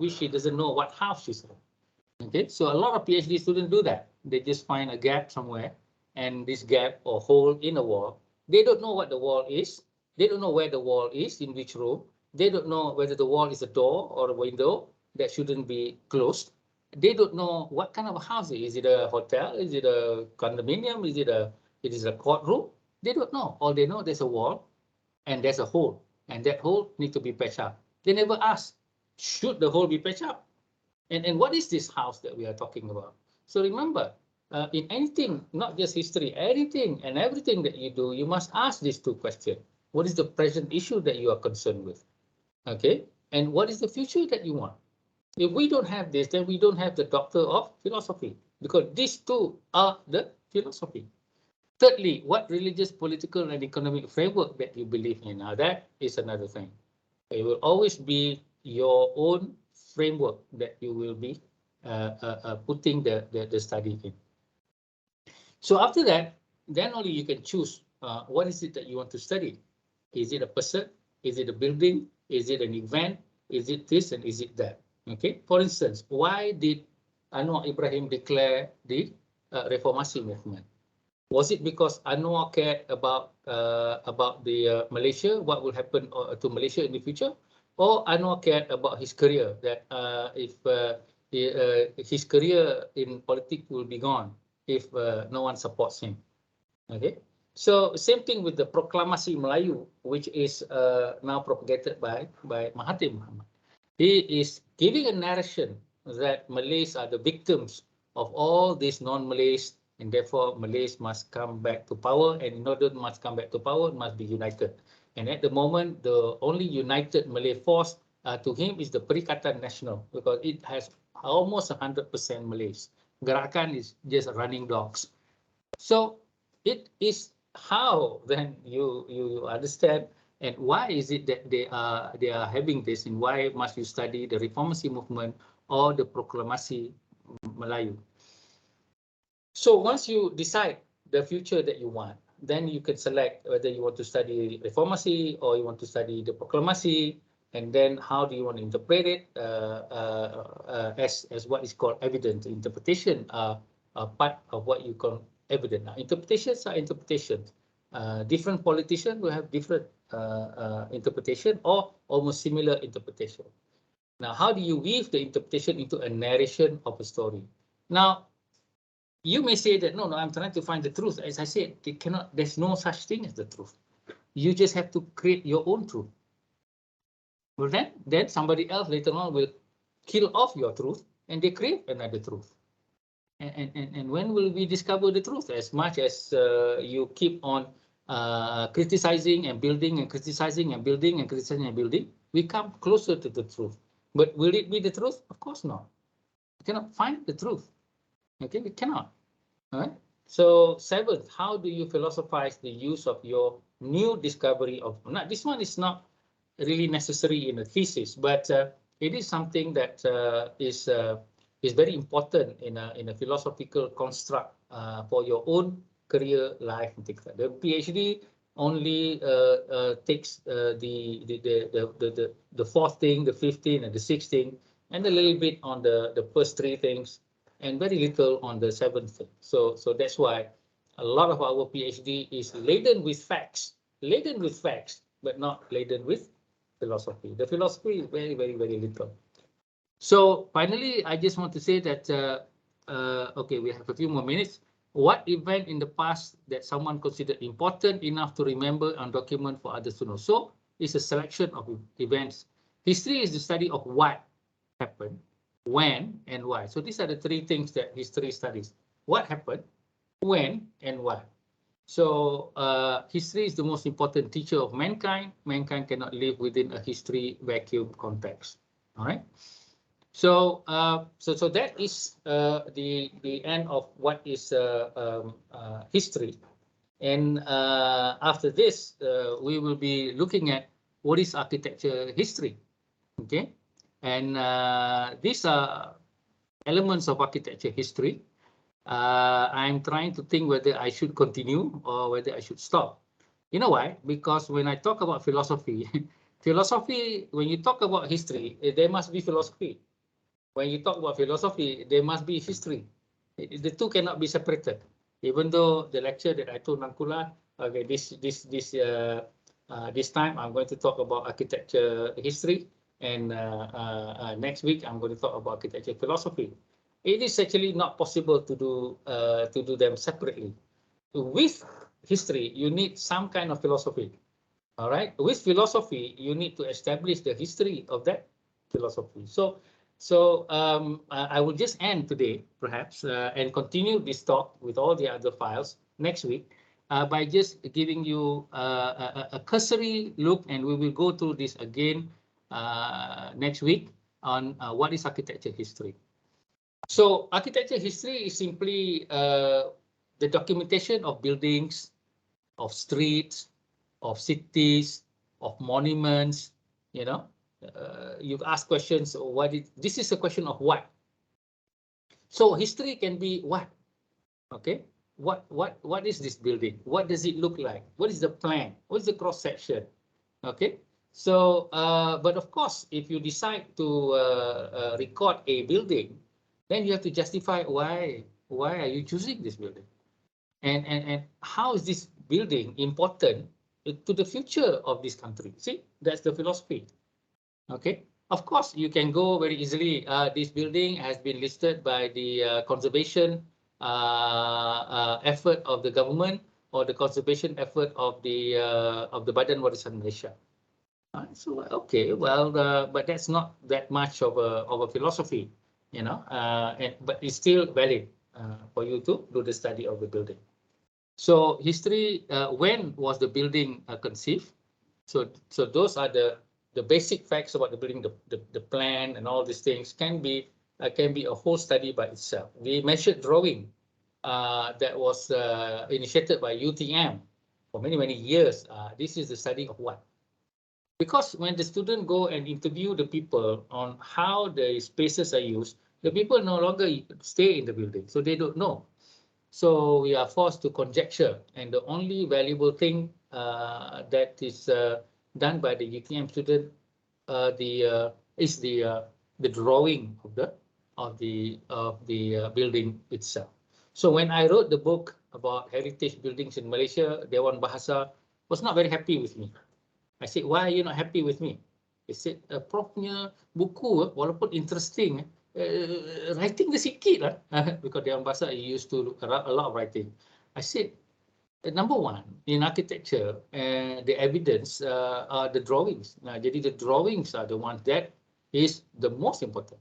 she doesn't know what house she's in. Okay, so a lot of PhD students do that. They just find a gap somewhere, and this gap or hole in a wall, they don't know what the wall is. They don't know where the wall is, in which room. They don't know whether the wall is a door or a window that shouldn't be closed. They don't know what kind of a house it is. Is it a hotel? Is it a condominium? Is it a courtroom? They don't know. All they know, there's a wall and there's a hole, and that hole needs to be patched up. They never ask, should the hole be patched up? And what is this house that we are talking about? So remember, in anything, not just history, anything and everything that you do, you must ask these 2 questions. What is the present issue that you are concerned with? Okay, and what is the future that you want? If we don't have this, then we don't have the doctor of philosophy, because these 2 are the philosophy. Thirdly, what religious, political, and economic framework that you believe in? Now that is another thing. It will always be your own framework that you will be putting the study in. So after that, then only you can choose what is it that you want to study. Is it a person? Is it a building? Is it an event? Is it this and is it that? Okay. For instance, why did Anwar Ibrahim declare the Reformasi movement? Was it because Anwar cared about the Malaysia, what will happen to Malaysia in the future, or Anwar cared about his career, that if his career in politics will be gone if no one supports him? Okay, so same thing with the Proklamasi Melayu, which is now propagated by Mahathir Mohamad. He is giving a narration that Malays are the victims of all these non-Malays, and therefore Malays must come back to power, and in order must come back to power, must be united. And at the moment, the only united Malay force to him is the Perikatan Nasional, because it has almost 100% Malays. Gerakan is just running dogs. So it is how then you understand, and why is it that they are having this, and why must you study the Reformasi movement or the Proklamasi Melayu? So once you decide the future that you want, then you can select whether you want to study Reformasi or you want to study the Proklamasi, and then how do you want to interpret it as what is called evident interpretation, part of what you call evident. Now, interpretations are interpretations. Different politicians will have different interpretation or almost similar interpretation. Now, how do you weave the interpretation into a narration of a story? Now, you may say that, no, I'm trying to find the truth. As I said, there's no such thing as the truth. You just have to create your own truth. Well, then somebody else later on will kill off your truth and they create another truth. And when will we discover the truth? As much as you keep on criticizing and building and criticizing and building and criticizing and building, we come closer to the truth. But will it be the truth? Of course not. We cannot find the truth. Okay, we cannot. All right. So seventh, how do you philosophize the use of your new discovery of? Now, this one is not really necessary in a thesis, but it is something that is very important in a philosophical construct for your own career life and things like that. The PhD only takes the fourth thing, the fifth thing, and the sixth thing, and a little bit on the first three things, and very little on the seventh thing. So that's why a lot of our PhD is laden with facts, but not laden with philosophy. The philosophy is very, very, very little. So finally, I just want to say that, okay, we have a few more minutes. What event in the past that someone considered important enough to remember and document for others to know? So it's a selection of events. History is the study of what happened, when, and why. So these are the three things that history studies. What happened, when, and why. So history is the most important teacher of mankind. Mankind cannot live within a history vacuum context. All right. So so that is the end of what is history. And after this, we will be looking at what is architecture history. Okay. And these are elements of architecture history. I'm trying to think whether I should continue or whether I should stop. You know why? Because when I talk about philosophy, when you talk about history, there must be philosophy. When you talk about philosophy, there must be history. The two cannot be separated. Even though the lecture that I told Nankula, okay, this time I'm going to talk about architecture history, and next week I'm going to talk about architecture philosophy. It is actually not possible to do them separately. With history, you need some kind of philosophy. All right. With philosophy, you need to establish the history of that philosophy. So I will just end today, perhaps, and continue this talk with all the other files next week by just giving you a cursory look, and we will go through this again next week on what is architecture history. So architecture history is simply the documentation of buildings, of streets, of cities, of monuments, You know, you ask questions. This is a question of what. So history can be what. Okay. What is this building? What does it look like? What is the plan? What is the cross section? Okay. So, but of course, if you decide to record a building, then you have to justify why are you choosing this building, and how is this building important to the future of this country. See, that's the philosophy. Okay. Of course, you can go very easily. This building has been listed by the conservation effort of the government, or the conservation effort of the Badan Warisan Malaysia. So okay, well, but that's not that much of a philosophy, you know, but it's still valid for you to do the study of the building. So history, when was the building conceived? So those are the basic facts about the building, the plan and all these things can be a whole study by itself. The measured drawing that was initiated by UTM for many years. This is the study of what? Because when the student go and interview the people on how the spaces are used, the people no longer stay in the building, so they don't know. So we are forced to conjecture, and the only valuable thing that is done by the UTM student is the drawing of the building itself. So when I wrote the book about heritage buildings in Malaysia, Dewan Bahasa was not very happy with me. I said, why are you not happy with me? He said, Profnya buku, walaupun interesting, writing dia sikit lah. Because Dewan Bahasa used to do a lot of writing. I said, number one, in architecture, the evidence are the drawings. Jadi the drawings are the ones that is the most important.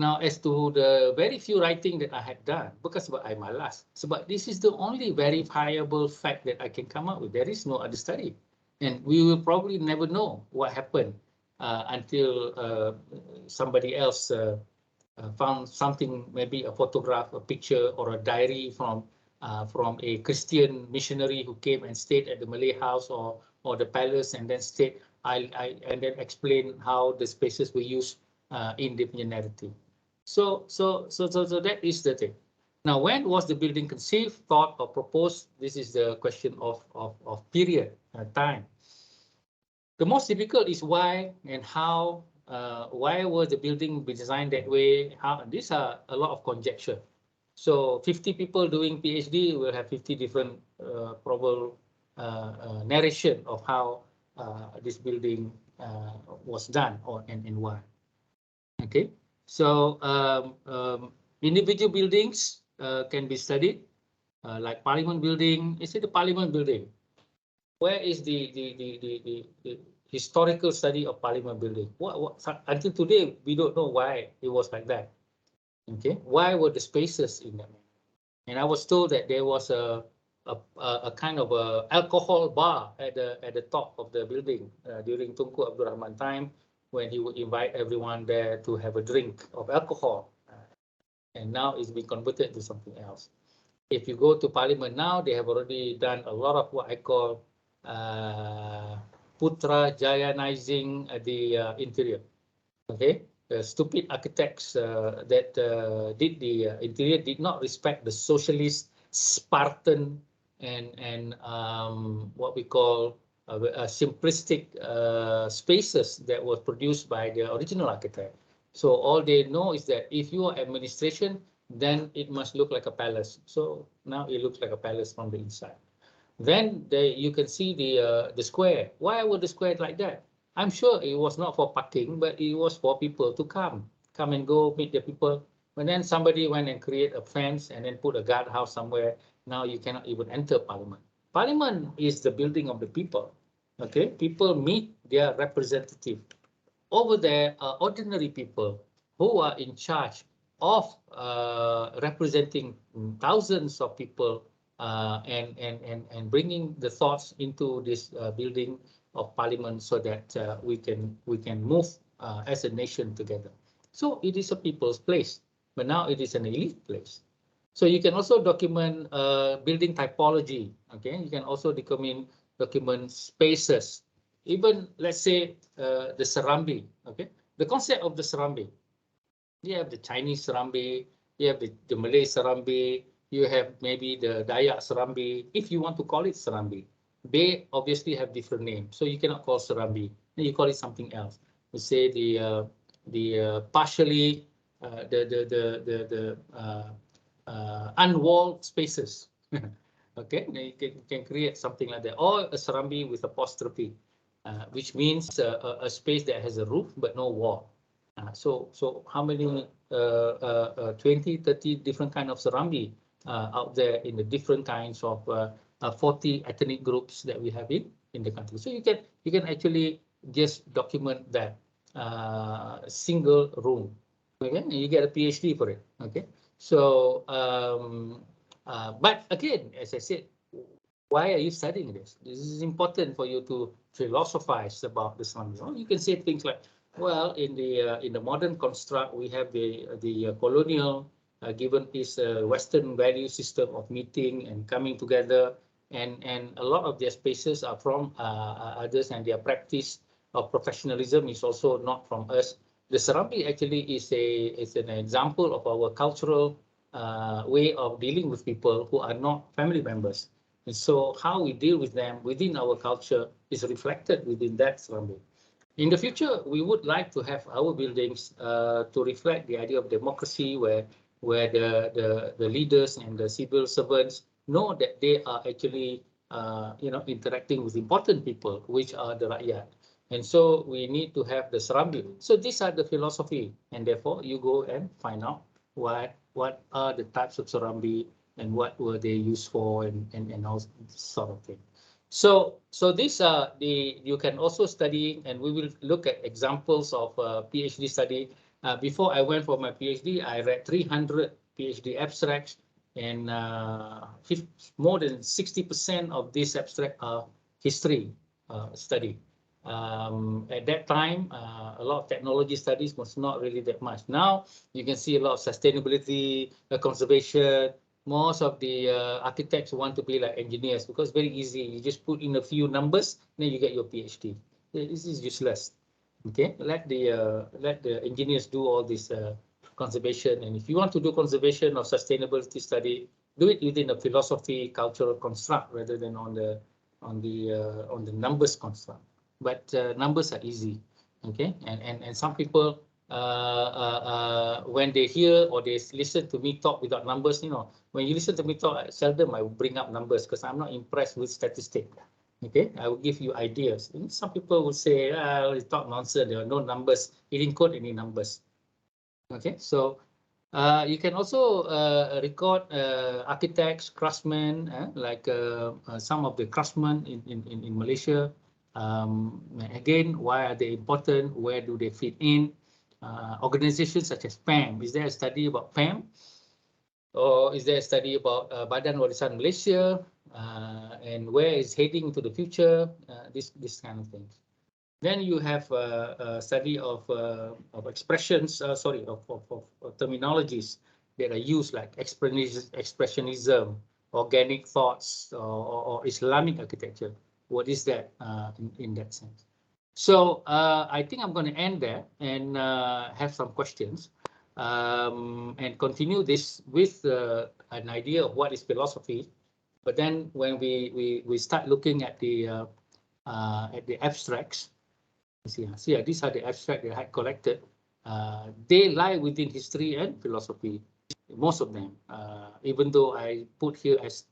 Now, as to the very few writing that I had done, because I malas, sebab this is the only verifiable fact that I can come up with. There is no other study. And we will probably never know what happened until somebody else found something, maybe a photograph, a picture, or a diary from a Christian missionary who came and stayed at the Malay house or the palace, and then stayed. And then explain how the spaces were used in the narrative. So that is the thing. Now, when was the building conceived, thought, or proposed? This is the question of period, time. The most difficult is why and how. Why was the building designed that way? How? These are a lot of conjecture. So 50 people doing PhD will have 50 different probable narration of how this building was done and why. Okay, so individual buildings can be studied, like Parliament Building. Is it the Parliament Building? Where is the historical study of Parliament Building? Until today, we don't know why it was like that. Okay, why were the spaces in that? And I was told that there was a kind of a alcohol bar at the top of the building during Tunku Abdul Rahman time, when he would invite everyone there to have a drink of alcohol. And now it's been converted to something else. If you go to Parliament now, they have already done a lot of what I call Putra Jayanizing the interior. Okay, the stupid architects that did the interior did not respect the socialist, Spartan, and what we call simplistic spaces that were produced by the original architect. So all they know is that if you are administration, then it must look like a palace. So now it looks like a palace from the inside. Then you can see the square. Why were the square like that? I'm sure it was not for parking, but it was for people to come and go, meet the people. And then somebody went and create a fence and then put a guardhouse somewhere. Now you cannot even enter Parliament. Parliament is the building of the people. Okay, people meet their representative. Over there are ordinary people who are in charge of representing thousands of people and bringing the thoughts into this building of Parliament, so that we can move as a nation together. So it is a people's place, but now it is an elite place. So you can also document building typology. Okay, you can also document spaces even let's say the Serambi, okay? The concept of the Serambi. You have the Chinese Serambi, you have the Malay Serambi, you have maybe the Dayak Serambi. If you want to call it Serambi, they obviously have different names, so you cannot call Serambi. Then you call it something else. You say the partially the unwalled spaces. Okay, then you can create something like that, or a Serambi with apostrophe, which means a space that has a roof but no wall. So how many 20, 30 different kind of Serambi out there in the different kinds of 40 ethnic groups that we have in the country. So you can actually just document that single room. Okay, and you get a PhD for it. Okay, so but again, as I said, why are you studying this? This is important for you to philosophize about the Serambi. You can say things like, well, in the modern construct, we have the colonial given this Western value system of meeting and coming together, and a lot of their spaces are from others, and their practice of professionalism is also not from us. The Serambi actually is an example of our cultural way of dealing with people who are not family members. And so how we deal with them within our culture is reflected within that Serambi. In the future, we would like to have our buildings to reflect the idea of democracy, where the leaders and the civil servants know that they are actually interacting with important people, which are the rakyat. And so we need to have the Serambi. So these are the philosophy, and therefore you go and find out what are the types of Serambi and what were they used for, and all sort of thing. So these are you can also study, and we will look at examples of PhD study. Before I went for my PhD, I read 300 PhD abstracts, and more than 60% of this abstract are history study. At that time, a lot of technology studies was not really that much. Now you can see a lot of sustainability, conservation. Most of the architects want to be like engineers because it's very easy. You just put in a few numbers, then you get your PhD. This is useless. Okay, let the engineers do all this conservation. And if you want to do conservation or sustainability study, do it within a philosophy, cultural construct rather than on the numbers construct. But numbers are easy. Okay, and some people when they hear or they listen to me talk without numbers, when you listen to me talk, seldom I will bring up numbers because I'm not impressed with statistics. Okay, I will give you ideas. And some people will say, you talk nonsense, there are no numbers. He didn't quote any numbers. Okay, so you can also record architects, craftsmen, like some of the craftsmen in Malaysia. Again, why are they important? Where do they fit in? Organizations such as PAM. Is there a study about PAM? Or is there a study about Badan Warisan Malaysia? And where is heading to the future? This kind of things. Then you have a study of expressions, of terminologies that are used, like expressionism, organic thoughts, or Islamic architecture. What is that in that sense? So I think I'm going to end there and have some questions and continue this with an idea of what is philosophy. But then when we start looking at the abstracts, see, these are the abstracts that I had collected. They lie within history and philosophy, most of them, even though I put here as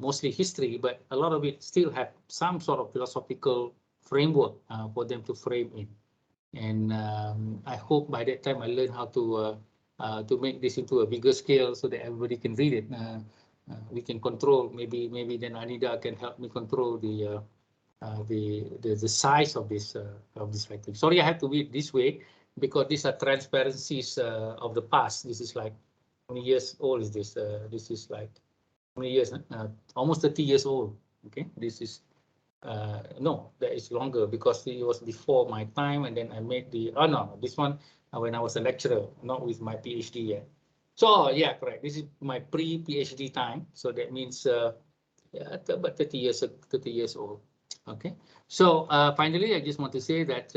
mostly history, but a lot of it still have some sort of philosophical framework for them to frame in. And I hope by that time I learn how to make this into a bigger scale so that everybody can read it. We can control, maybe then Anida can help me control the size of this writing. Sorry, I have to read this way because these are transparencies of the past. This is like how many years old is this? This is like how many years? Almost 30 years old. Okay, this is no, that is longer because it was before my time, and then I made no, this one when I was a lecturer, not with my PhD yet. So yeah, correct. This is my pre-PhD time. So that means about 30 years old. Okay. So finally, I just want to say that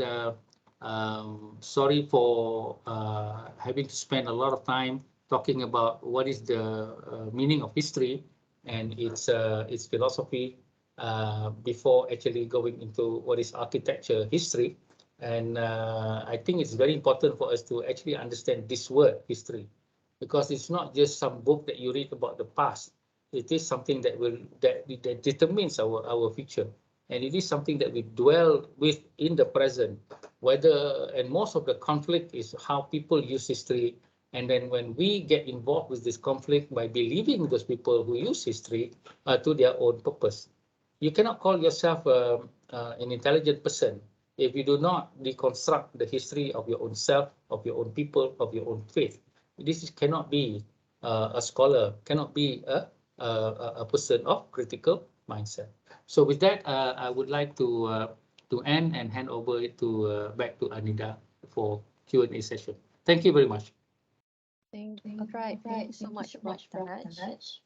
sorry for having to spend a lot of time talking about what is the meaning of history and its philosophy before actually going into what is architecture history. And I think it's very important for us to actually understand this word history, because it's not just some book that you read about the past. It is something that determines our future, and it is something that we dwell with in the present. And most of the conflict is how people use history, and then when we get involved with this conflict by believing those people who use history to their own purpose. You cannot call yourself an intelligent person if you do not deconstruct the history of your own self, of your own people, of your own faith. Cannot be a scholar, cannot be a person of critical mindset. So with that, I would like to end and hand over it to back to Anida for Q&A session. Thank you very much. Thank you so much, Prof. Raj.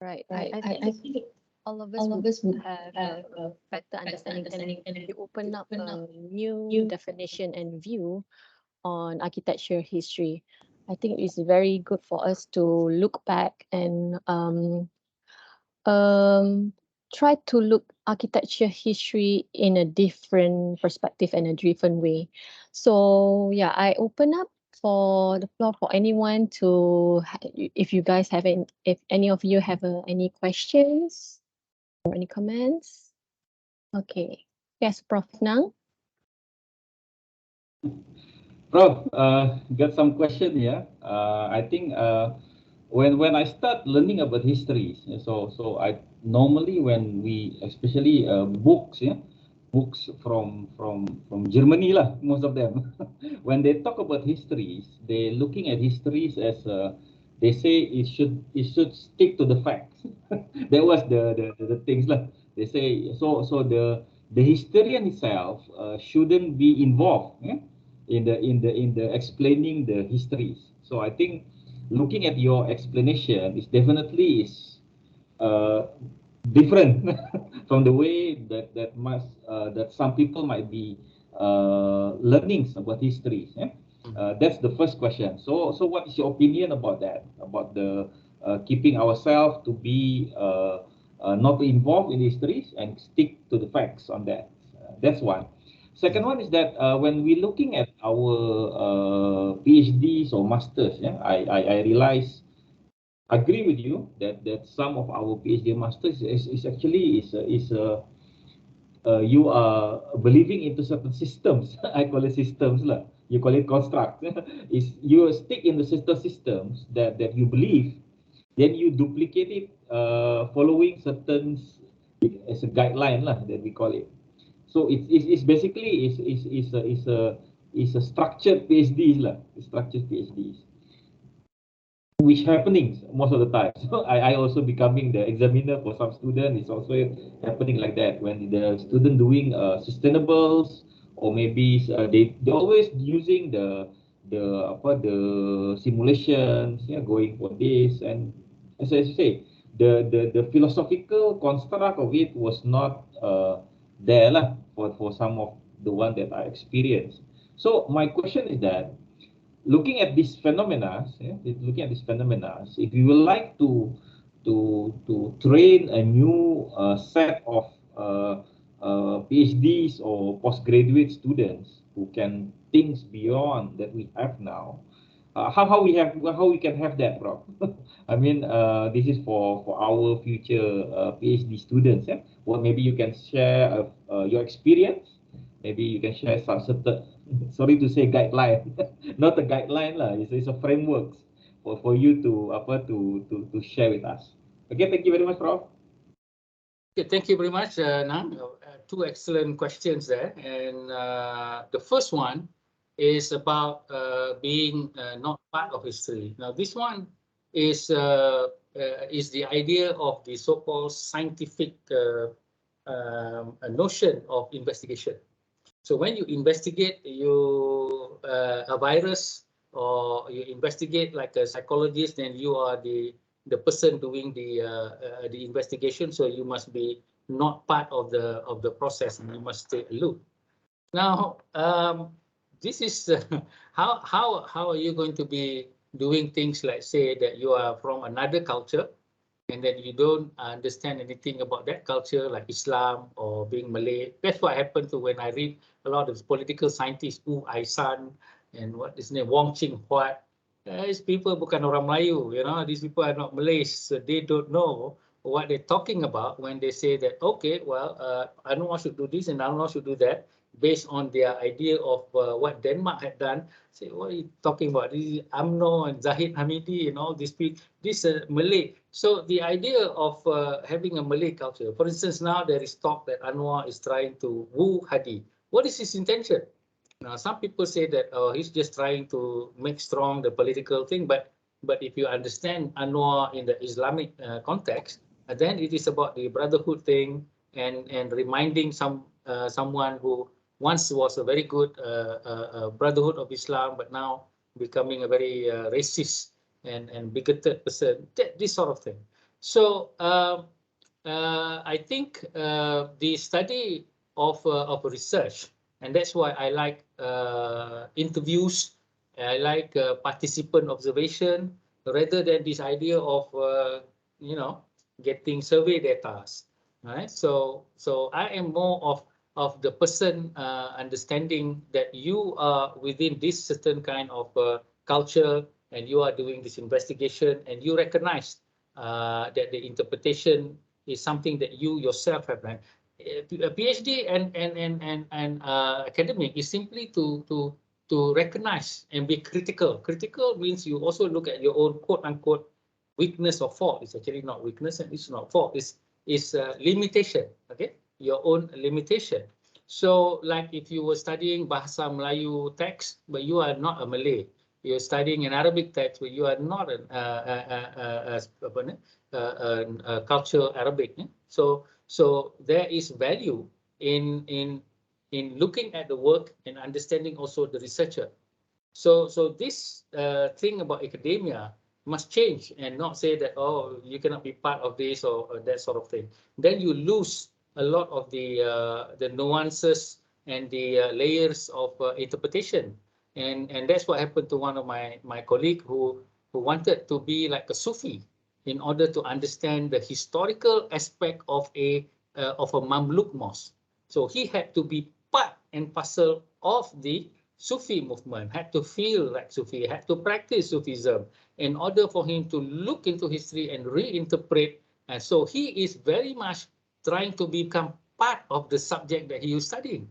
Right. I think all of us would have a better understanding, and you open up a new definition and view on architecture history. I think it's very good for us to look back and try to look architecture history in a different perspective and a different way. So yeah, I open up for the floor for anyone to, if you guys have any, if any of you have any questions or any comments. Okay. Yes, Prof. Nang. Prof, got some question here. I think when I start learning about history, so I normally when we especially books, books from Germany lah, most of them. When they talk about histories, they're looking at histories as they say it should stick to the facts. That was the things lah. They say so the historian itself shouldn't be involved. Yeah? In the explaining the histories. So I think looking at your explanation is definitely uh, different from the way that some people might be learning about histories. Yeah? That's the first question. So what is your opinion about that? About the keeping ourselves to be not involved in histories and stick to the facts on that. That's one. Second one is that when we're looking at our PhDs or masters, yeah, I realize, agree with you that some of our PhD masters is actually you are believing into certain systems. I call it systems lah. You call it construct. Is you stick in the systems that you believe, then you duplicate it following certain as a guideline lah that we call it. So it's basically is a structured PhDs lah, structured PhDs, which happenings most of the time. So I also becoming the examiner for some student. It's also happening like that when the student doing sustainables, or maybe they always using the simulations, yeah, going for this. And as I say, the philosophical construct of it was not there lah for some of the one that I experienced. So my question is that looking at these phenomena, yeah, if you would like to train a new set of PhDs or postgraduate students who can think beyond that we have now, how we can have that, Prof? I mean, this is for our future PhD students. Yeah? Well, maybe you can share your experience. Maybe you can share some certain, sorry to say guideline, not a guideline lah. It's a framework for you to share with us. Okay, thank you very much, Prof. Okay, thank you very much, Nang. Two excellent questions there, and the first one is about being not part of history. Now, this one is the idea of the so-called scientific notion of investigation. So when you investigate a virus, or you investigate like a psychologist, then you are the person doing the investigation. So you must be not part of the process, and you must stay aloof. Now, this is how are you going to be doing things like say that you are from another culture and then you don't understand anything about that culture, like Islam or being Malay. That's what happened to when I read a lot of political scientists, Aisan and what is name, Wong Ching Huat. These people bukan orang Melayu, you know, these people are not Malays, so they don't know what they're talking about when they say that, okay, well, Anwar should do this and Anwar should do that, based on their idea of what Denmark had done. Say, what are you talking about? This is Amno and Zahid Hamidi and all these people, this Malay. So the idea of having a Malay culture, for instance, now there is talk that Anwar is trying to woo Hadi. What is his intention? Now, some people say that he's just trying to make strong the political thing, but if you understand Anwar in the Islamic context, then it is about the brotherhood thing and reminding someone who once was a very good brotherhood of Islam, but now becoming a very racist and bigoted person, this sort of thing. So I think the study of research, and that's why I like interviews, I like participant observation, rather than this idea of you know, getting survey data. Right? So I am more of the person understanding that you are within this certain kind of culture, and you are doing this investigation, and you recognize that the interpretation is something that you yourself have done. A PhD and academic is simply to recognize and be critical. Critical means you also look at your own quote unquote weakness or fault. It's actually not weakness and it's not fault. It's limitation. Okay, your own limitation. So, like if you were studying Bahasa Melayu text, but you are not a Malay, you're studying an Arabic text, but you are not a culture Arabic. So there is value in looking at the work and understanding also the researcher. So this thing about academia must change and not say that, oh, you cannot be part of this or that sort of thing. Then you lose a lot of the nuances and the layers of interpretation. And that's what happened to one of my colleague who wanted to be like a Sufi in order to understand the historical aspect of a Mamluk mosque. So he had to be part and parcel of the Sufi movement, had to feel like Sufi, had to practice Sufism in order for him to look into history and reinterpret. And so he is very much trying to become part of the subject that he is studying.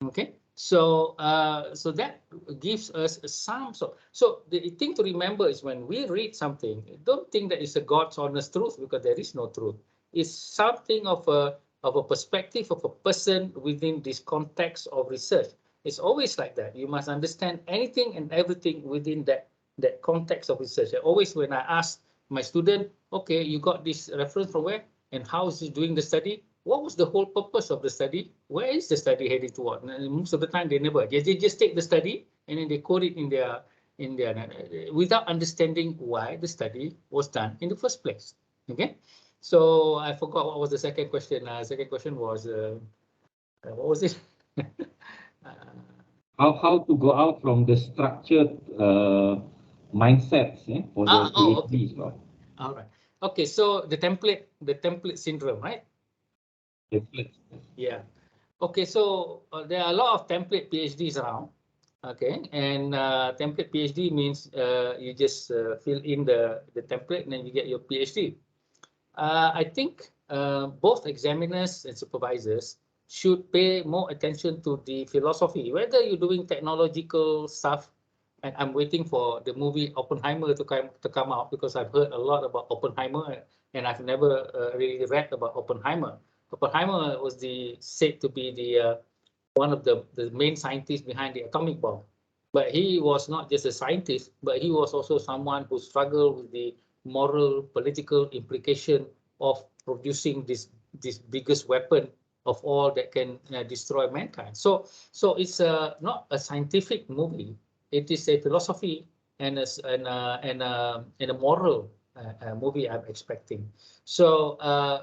Okay, so so that gives us some. So the thing to remember is when we read something, don't think that it's a God's honest truth, because there is no truth. It's something of a perspective of a person within this context of research. It's always like that. You must understand anything and everything within that context of research. Always when I ask my student, okay, you got this reference from where and how is he doing the study? What was the whole purpose of the study? Where is the study heading toward? And most of the time they never. They just take the study and then they code it in their without understanding why the study was done in the first place. Okay, so I forgot what was the second question. Second question was what was it? How to go out from the structured mindsets for the PhDs. Okay. All right. Okay, so the template syndrome, right? Yeah. Okay, so there are a lot of template PhDs around. Okay, and template PhD means you just fill in the template and then you get your PhD. I think both examiners and supervisors should pay more attention to the philosophy, whether you're doing technological stuff. And I'm waiting for the movie Oppenheimer to come out, because I've heard a lot about Oppenheimer and I've never really read about Oppenheimer. Oppenheimer was said to be the one of the main scientists behind the atomic bomb. But he was not just a scientist, but he was also someone who struggled with the moral, political implication of producing this biggest weapon of all that can destroy mankind. So it's not a scientific movie. It is a philosophy and a moral movie I'm expecting. So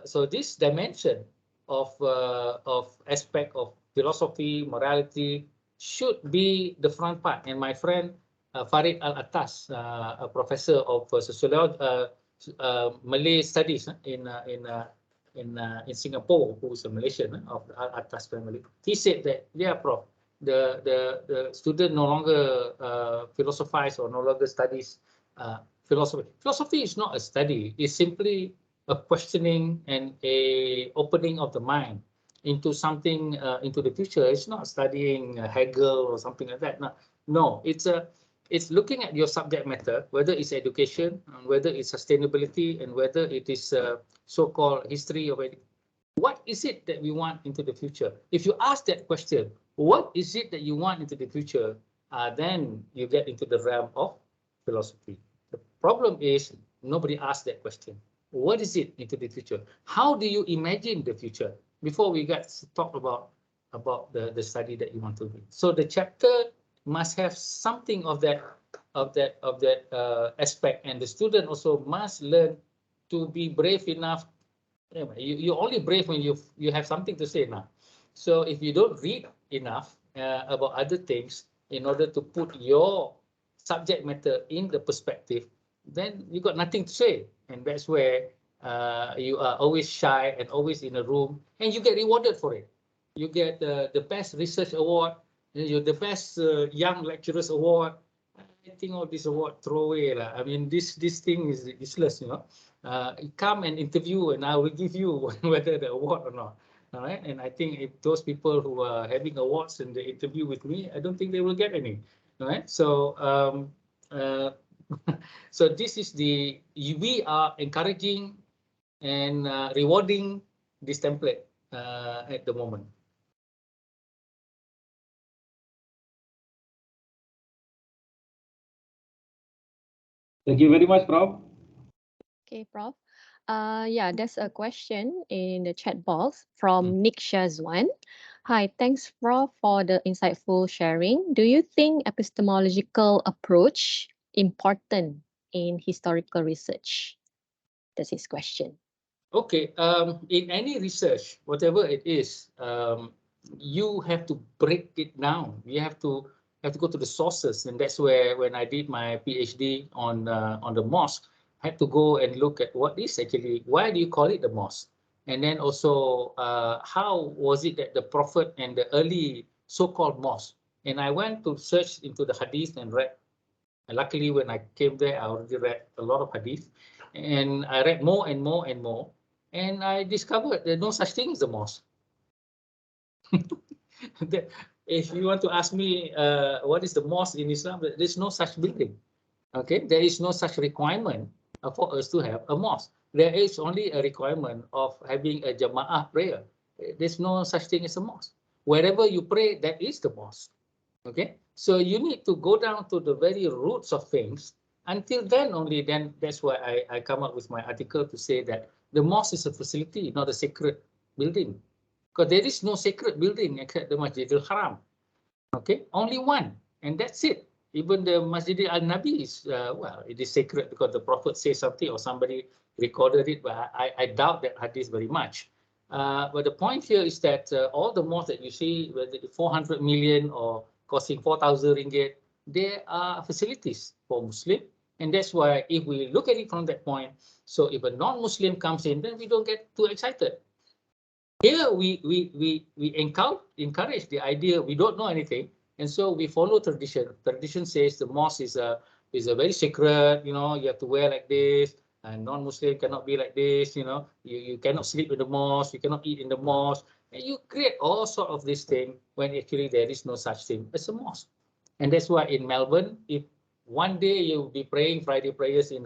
so this dimension aspect of philosophy, morality should be the front part. And my friend Farid Al-Attas, a professor of sociology, Malay studies in Singapore, who is a Malaysian of the Al-Attas family, he said that, yeah, Prof, the student no longer philosophize or no longer studies philosophy. Philosophy is not a study. It's simply a questioning and a opening of the mind into something into the future. It's not studying Hegel or something like that. No, it's looking at your subject matter, whether it's education, whether it's sustainability, and whether it is so-called history of it. What is it that we want into the future? If you ask that question, what is it that you want into the future? Then you get into the realm of philosophy. The problem is nobody asks that question. What is it into the future? How do you imagine the future? Before we get to talk about the study that you want to do. So the chapter must have something of that aspect, and the student also must learn to be brave enough. You're only brave when you have something to say now. So if you don't read enough about other things in order to put your subject matter in the perspective, then you got nothing to say, and that's where you are always shy and always in a room, and you get rewarded for it. You get the best research award, you're the best young lecturers award. I think all this award throw away lah. I mean, this thing is useless, you know. Come and interview, and I will give you whether the award or not. All right, and I think if those people who are having awards in the interview with me, I don't think they will get any. All right, so so this is we are encouraging and rewarding this template at the moment. Thank you very much, Prof. Okay, Prof. Yeah, there's a question in the chat box from Nick Shazwan. Hi, thanks, Prof, for the insightful sharing. Do you think epistemological approach important in historical research? That's his question. Okay, in any research, whatever it is, you have to break it down. You have to go to the sources, and that's where when I did my PhD on the mosque, I had to go and look at what is actually, why do you call it the mosque, and then also how was it that the Prophet and the early so-called mosque. And I went to search into the hadith and read. And luckily, when I came there, I already read a lot of hadith, and I read more and more and more. And I discovered there's no such thing as a mosque. If you want to ask me what is the mosque in Islam, there's no such building. Okay, there is no such requirement for us to have a mosque. There is only a requirement of having a jama'ah prayer. There's no such thing as a mosque. Wherever you pray, that is the mosque. Okay, so you need to go down to the very roots of things. Until then only, then that's why I come up with my article to say that the mosque is a facility, not a sacred building. Because there is no sacred building except the Masjid al-Haram. Okay, only one, and that's it. Even the Masjid al-Nabi is, well, it is sacred because the Prophet says something or somebody recorded it, but I doubt that hadith very much. But the point here is that all the mosques that you see, whether 400 million or costing 4,000 ringgit, they are facilities for Muslim. And that's why if we look at it from that point, so if a non-Muslim comes in, then we don't get too excited. Here we encourage the idea we don't know anything, and so we follow tradition. Tradition says the mosque is a very sacred, you know, you have to wear like this, and non-Muslim cannot be like this, you know, you cannot sleep in the mosque, you cannot eat in the mosque, and you create all sort of this thing when actually there is no such thing as a mosque. And that's why in Melbourne, if one day you'll be praying Friday prayers in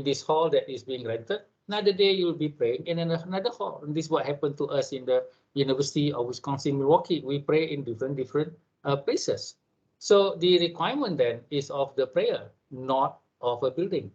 this hall that is being rented, another day you'll be praying in another hall. And this is what happened to us in the University of Wisconsin-Milwaukee. We pray in different places. So the requirement then is of the prayer, not of a building.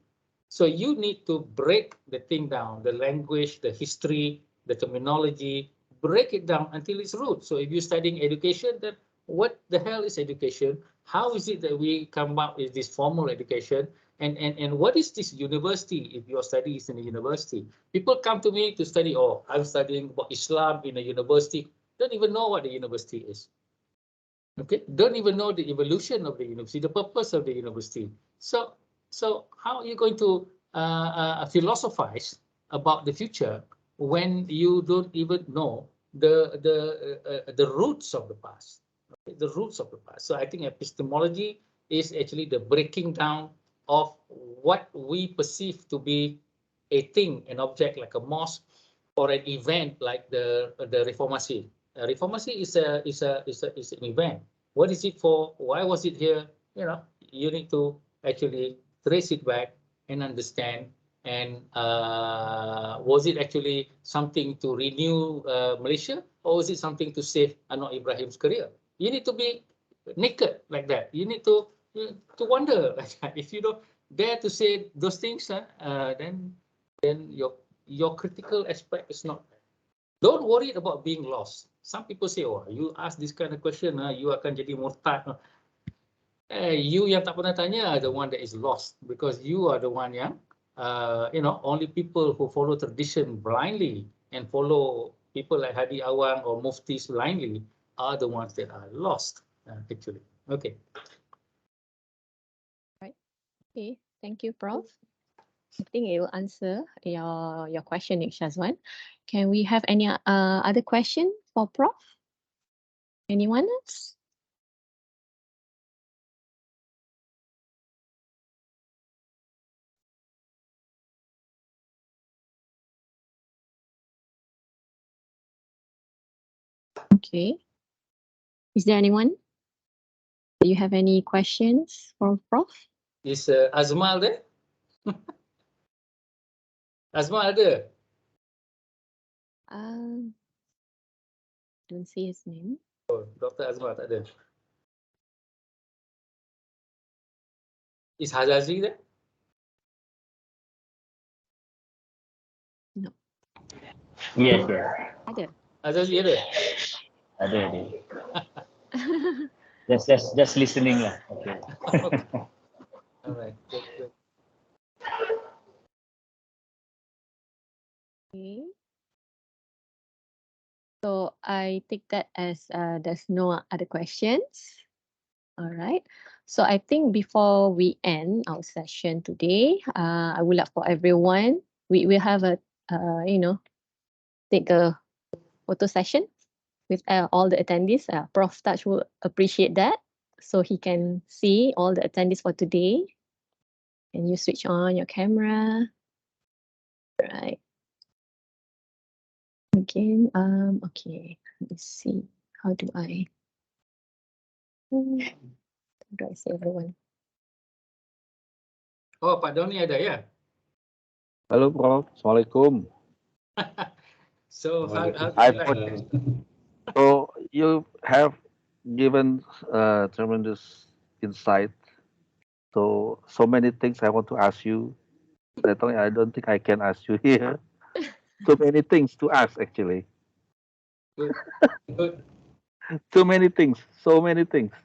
So you need to break the thing down, the language, the history, the terminology, break it down until its root. So if you're studying education, then what the hell is education? How is it that we come up with this formal education? And what is this university? If your study is in a university, people come to me to study. Oh, I'm studying about Islam in a university. Don't even know what the university is. Okay, don't even know the evolution of the university, the purpose of the university. So how are you going to philosophize about the future when you don't even know the roots of the past, okay? The roots of the past. So I think epistemology is actually the breaking down of what we perceive to be a thing, an object like a mosque, or an event like the Reformasi. Reformasi is an event. What is it for? Why was it here? You know, you need to actually trace it back and understand. And was it actually something to renew Malaysia, or was it something to save Anwar Ibrahim's career? You need to be naked like that. You need to wonder like that. If you don't dare to say those things, then your critical aspect is not. Don't worry about being lost. Some people say, oh, you ask this kind of question, you akan jadi murtad. You yang tak pernah tanya are the one that is lost, because you are the one yang, only people who follow tradition blindly and follow people like Hadi Awang or Muftis blindly are the ones that are lost, actually. Okay. Right. Okay. Thank you, Prof. I think it will answer your question, Shazwan. Can we have any other question for Prof? Anyone else? Okay. Is there anyone? Do you have any questions for Prof? Is Azmal there? Azmal ada? Don't see his name. Oh, Dr. Azmal tak ada. Is Hazazi there? No. Yes, yes. Ada. Hazazi ada? Ada. Just listening lah. Okay. Okay. All right. Good. Okay. So I take that as there's no other questions. All right. So I think before we end our session today, I would like for everyone, we will have a, take a photo session with all the attendees. Prof Taj will appreciate that. So he can see all the attendees for today. Can you switch on your camera? Right. Again, okay, let me see. How do I say everyone? Oh, Pak Doni ada ya? Halo Prof, Assalamualaikum. So how do I you like? So you have given tremendous insight. So many things I want to ask you. I don't think I can ask you here. So many things to ask actually. Good. So many things.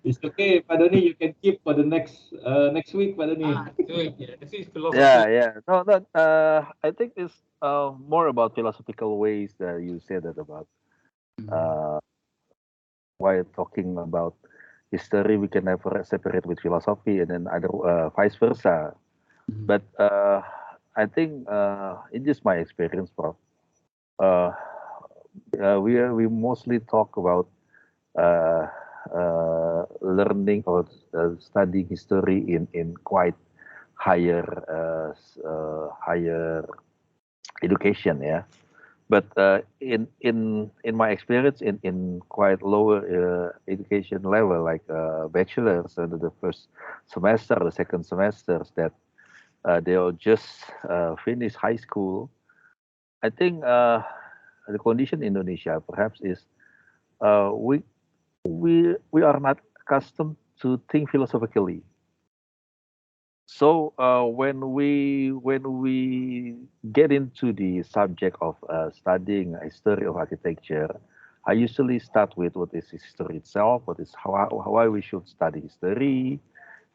It's okay, Pak Doni, you can keep for the next week, Pak Doni. Good. Yeah, this is philosophy. Yeah. No, I think it's more about philosophical ways that you said that about. While talking about history, we can never separate with philosophy, and then other vice versa. But I think in just my experience, Prof, we mostly talk about learning or studying history in quite higher education, yeah. But in my experience in quite lower education level, like bachelor's and the first semester, the second semesters, that they all just finish high school. I think the condition in Indonesia perhaps is we are not accustomed to think philosophically. So when we get into the subject of studying history of architecture, I usually start with what is history itself, why we should study history,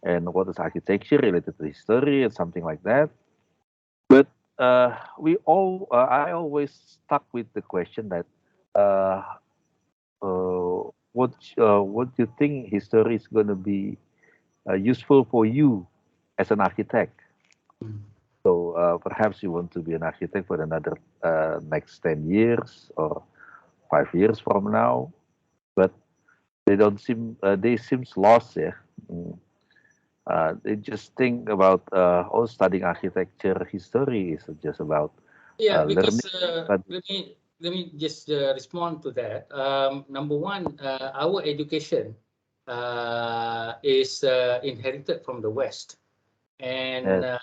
and what is architecture related to history and something like that. But I always stuck with the question that uh, what do you think history is going to be useful for you as an architect? Mm. So perhaps you want to be an architect for another next 10 years or 5 years from now, but they seems lost, yeah. Mm. They just think about studying architecture history is just about Yeah, learning. because let me just respond to that. Number one, our education is inherited from the West, and Yes,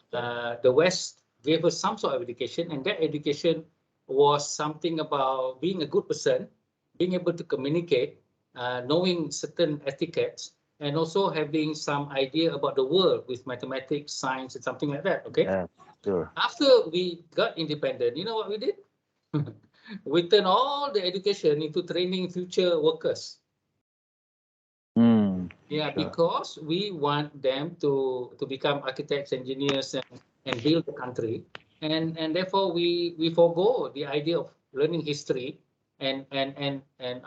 the West gave us some sort of education, and that education was something about being a good person, being able to communicate, knowing certain etiquettes, and also having some idea about the world with mathematics, science, and something like that. Okay. yes, sure. After we got independent, you know what we did? We turned all the education into training future workers. Mm, Yeah, sure. because we want them to become architects, engineers, and build the country. And therefore we forego the idea of learning history and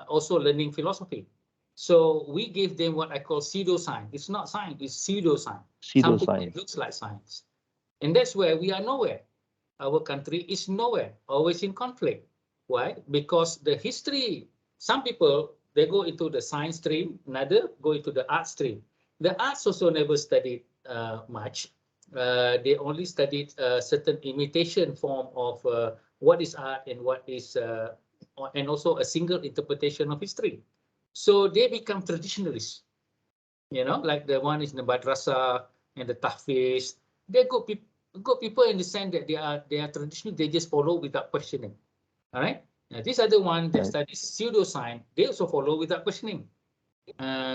also learning philosophy. So we give them what I call pseudoscience. It's not science, it's pseudoscience, something that Pseudoscience. looks like science. And that's where we are nowhere. Our country is nowhere, always in conflict. Why? Because the history, some people, they go into the science stream, another go into the art stream. The arts also never studied much. They only studied a certain imitation form of what is art and what is, and also a single interpretation of history. So they become traditionalists, like the one is in the madrasah and the tahfiz. They're good people in the sense that they are traditional. They just follow without questioning. All right. Now, these are the one that Right. studies pseudoscience. They also follow without questioning.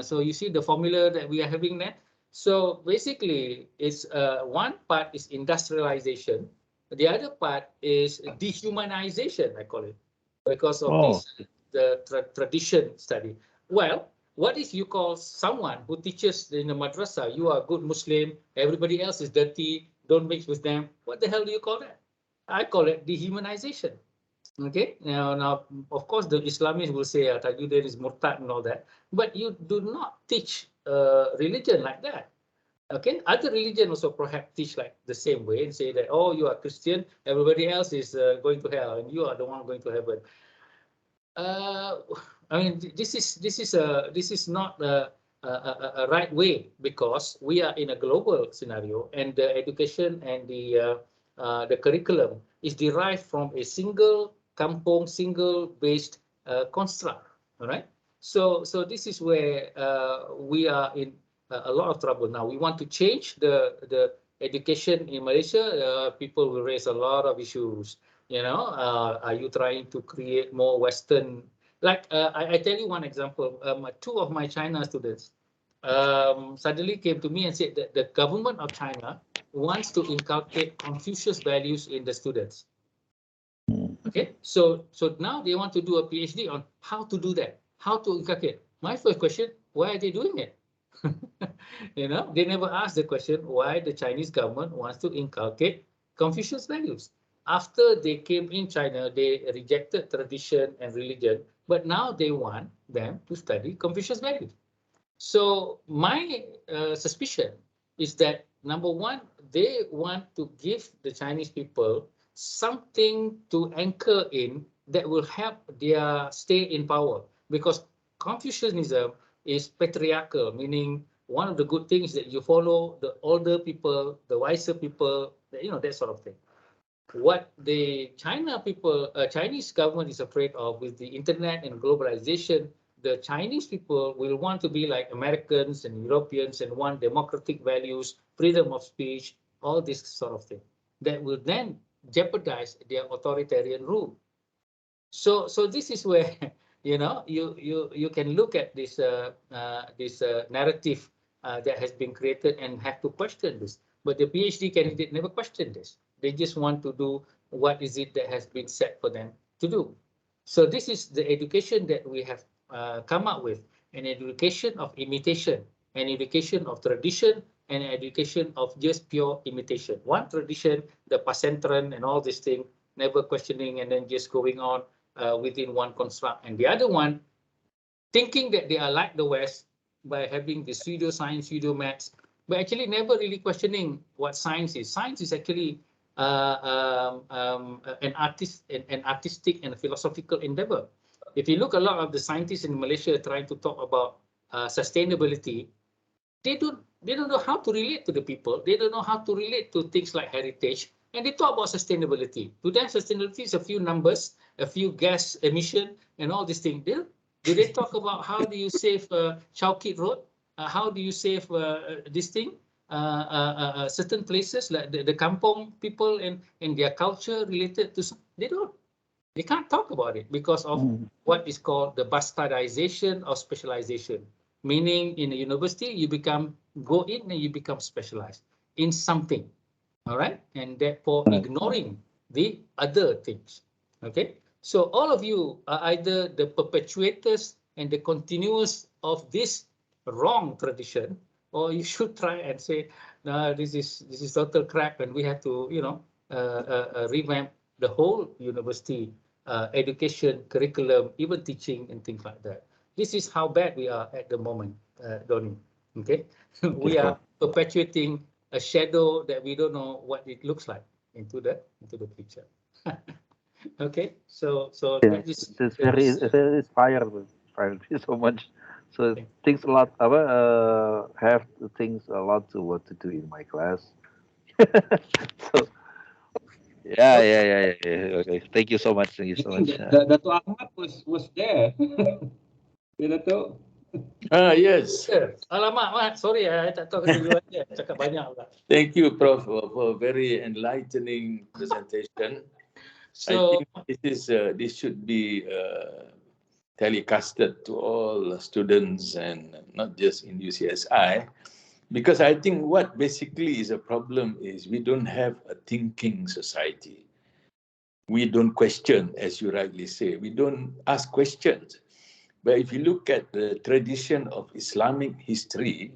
So you see the formula that we are having there. So basically, it's one part is industrialization. The other part is dehumanization, I call it, because of Oh, this the tradition study. Well, what if you call someone who teaches in the madrasa, you are a good Muslim, everybody else is dirty, don't mix with them? What the hell do you call that? I call it dehumanization. Okay, now of course the Islamists will say Tajuddin is murtad and all that, but you do not teach religion like that. Okay, other religion also perhaps teach like the same way and say that, oh, you are Christian, everybody else is going to hell and you are the one going to heaven. uh, I mean, this is not a right way, because we are in a global scenario, and the education and the curriculum is derived from a single kampong, single based construct. All right. So this is where we are in a lot of trouble now. We want to change the education in Malaysia. People will raise a lot of issues. Are you trying to create more Western? Like I tell you one example. Two of my China students suddenly came to me and said that the government of China wants to inculcate Confucius values in the students. mm, Okay, so now they want to do a PhD on how to do that, how to inculcate. My first question: why are they doing it? They never ask the question why the Chinese government wants to inculcate Confucius values. After they came in China, they rejected tradition and religion, but now they want them to study Confucius values. So my suspicion is that, number one, they want to give the Chinese people something to anchor in that will help their stay in power, because Confucianism is patriarchal, meaning one of the good things that you follow the older people, the wiser people, that sort of thing. What the Chinese government is afraid of with the internet and globalization, the Chinese people will want to be like Americans and Europeans and want democratic values, freedom of speech, all this sort of thing that will then jeopardize their authoritarian rule. So this is where you can look at this narrative that has been created and have to question this. But the PhD candidate never questioned this. They just want to do what is it that has been set for them to do. So this is the education that we have come up with: an education of imitation, an education of tradition, and an education of just pure imitation. One tradition, the pasantren and all this thing, never questioning and then just going on within one construct. And the other one, thinking that they are like the West by having the pseudo science, pseudo maths, but actually never really questioning what science is. Science is actually an artistic and philosophical endeavor. If you look, a lot of the scientists in Malaysia trying to talk about sustainability, they don't know how to relate to the people. They don't know how to relate to things like heritage, and they talk about sustainability. To them, sustainability is a few numbers, a few gas emission, and all these things. Do they talk about how do you save Chowkit Road? How do you save this thing? Certain places like the kampong people and their culture related to, they don't. They can't talk about it because of what is called the bastardization of specialization. Meaning in a university, you go in and you become specialized in something, all right? And therefore ignoring the other things, okay? So all of you are either the perpetuators and the continuers of this wrong tradition, or you should try and say, no, this is total crap, and we have to, revamp the whole university education, curriculum, even teaching and things like that. This is how bad we are at the moment, Donnie. Okay, we are perpetuating a shadow that we don't know what it looks like into the picture. Okay, so that is, it's very inspired me so much. So thinks a lot. Have to think a lot to what to do in my class. So yeah. Okay, thank you so much. Thank you so much. Dato Ahmad was there. Dato. Yes. Alamak, Mat, sorry, I tak tahu dulu aja. Cakap banyak lah. Thank you, Prof, for a very enlightening presentation. So, I think this should be telecasted to all students and not just in UCSI, because I think what basically is a problem is we don't have a thinking society. We don't question, as you rightly say. We don't ask questions. But if you look at the tradition of Islamic history,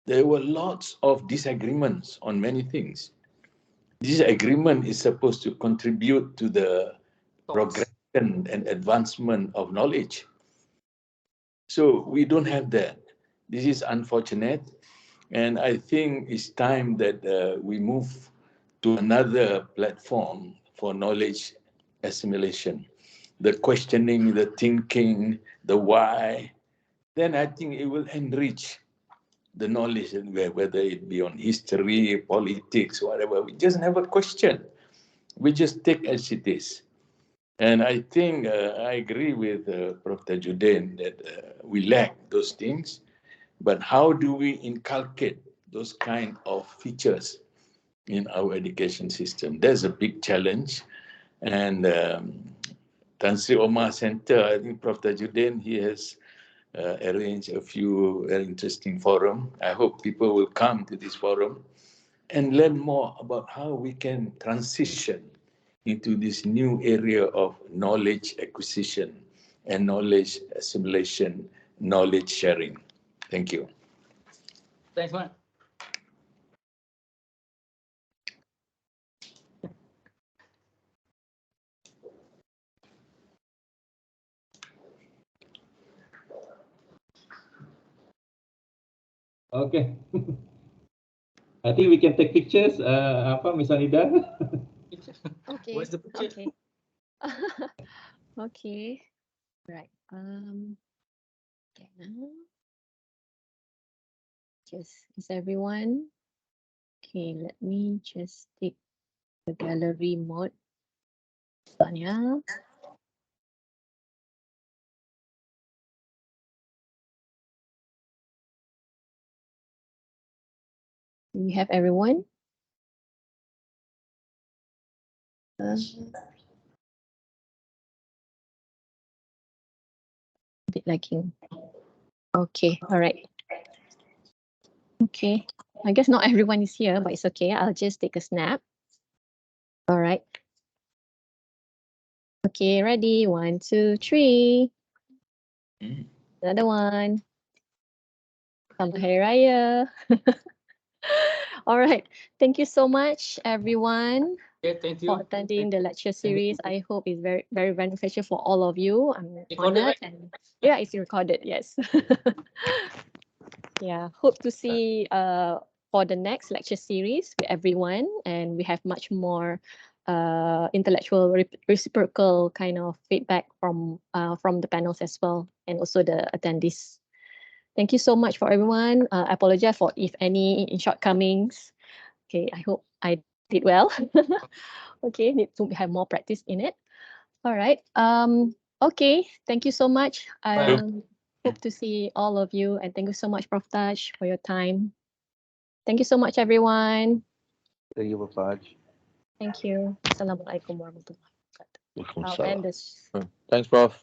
there were lots of disagreements on many things. This agreement is supposed to contribute to the progression and advancement of knowledge. So we don't have that. This is unfortunate. And I think it's time that we move to another platform for knowledge assimilation. The questioning, the thinking, the why, then I think it will enrich the knowledge, whether it be on history, politics, whatever. We just never question. We just take as it is. And I think I agree with Prof. Tajuddin that we lack those things. But how do we inculcate those kind of features in our education system? That's a big challenge. And Tan Sri Omar Center, I think Prof. Tajuddin, he has arranged a few very interesting forum. I hope people will come to this forum and learn more about how we can transition into this new area of knowledge acquisition and knowledge assimilation, knowledge sharing. Thank you. thanks, Mat. Okay. I think we can take pictures. Miss Anida? Okay. Where's the picture? Okay. Okay. Right. Okay, now. Is everyone? Okay, let me just take the gallery mode. Yeah. We have everyone. A bit lagging. Okay, all right. Okay, I guess not everyone is here, but it's okay. I'll just take a snap. All right. Okay, ready? 1, 2, 3. Another one. Selamat Hari Raya. All right. Thank you so much, everyone, Okay, thank for you. attending the lecture Thank you. series. I hope it's very, very beneficial for all of you. I'm Recorded, honored, right? and yeah, it's recorded. Yes. Yeah. Hope to see for the next lecture series with everyone, and we have much more intellectual reciprocal kind of feedback from the panels as well, and also the attendees. Thank you so much for everyone. I apologize for if any shortcomings. Okay, I hope I did well. Okay, need to have more practice in it. All right. Okay, thank you so much. Bye. Hope to see all of you, and thank you so much, Prof. Taj, for your time. Thank you so much, everyone. Thank you, Prof. Thank you. Assalamualaikum warahmatullahi wabarakatuh. I'll end this. Thanks, Prof.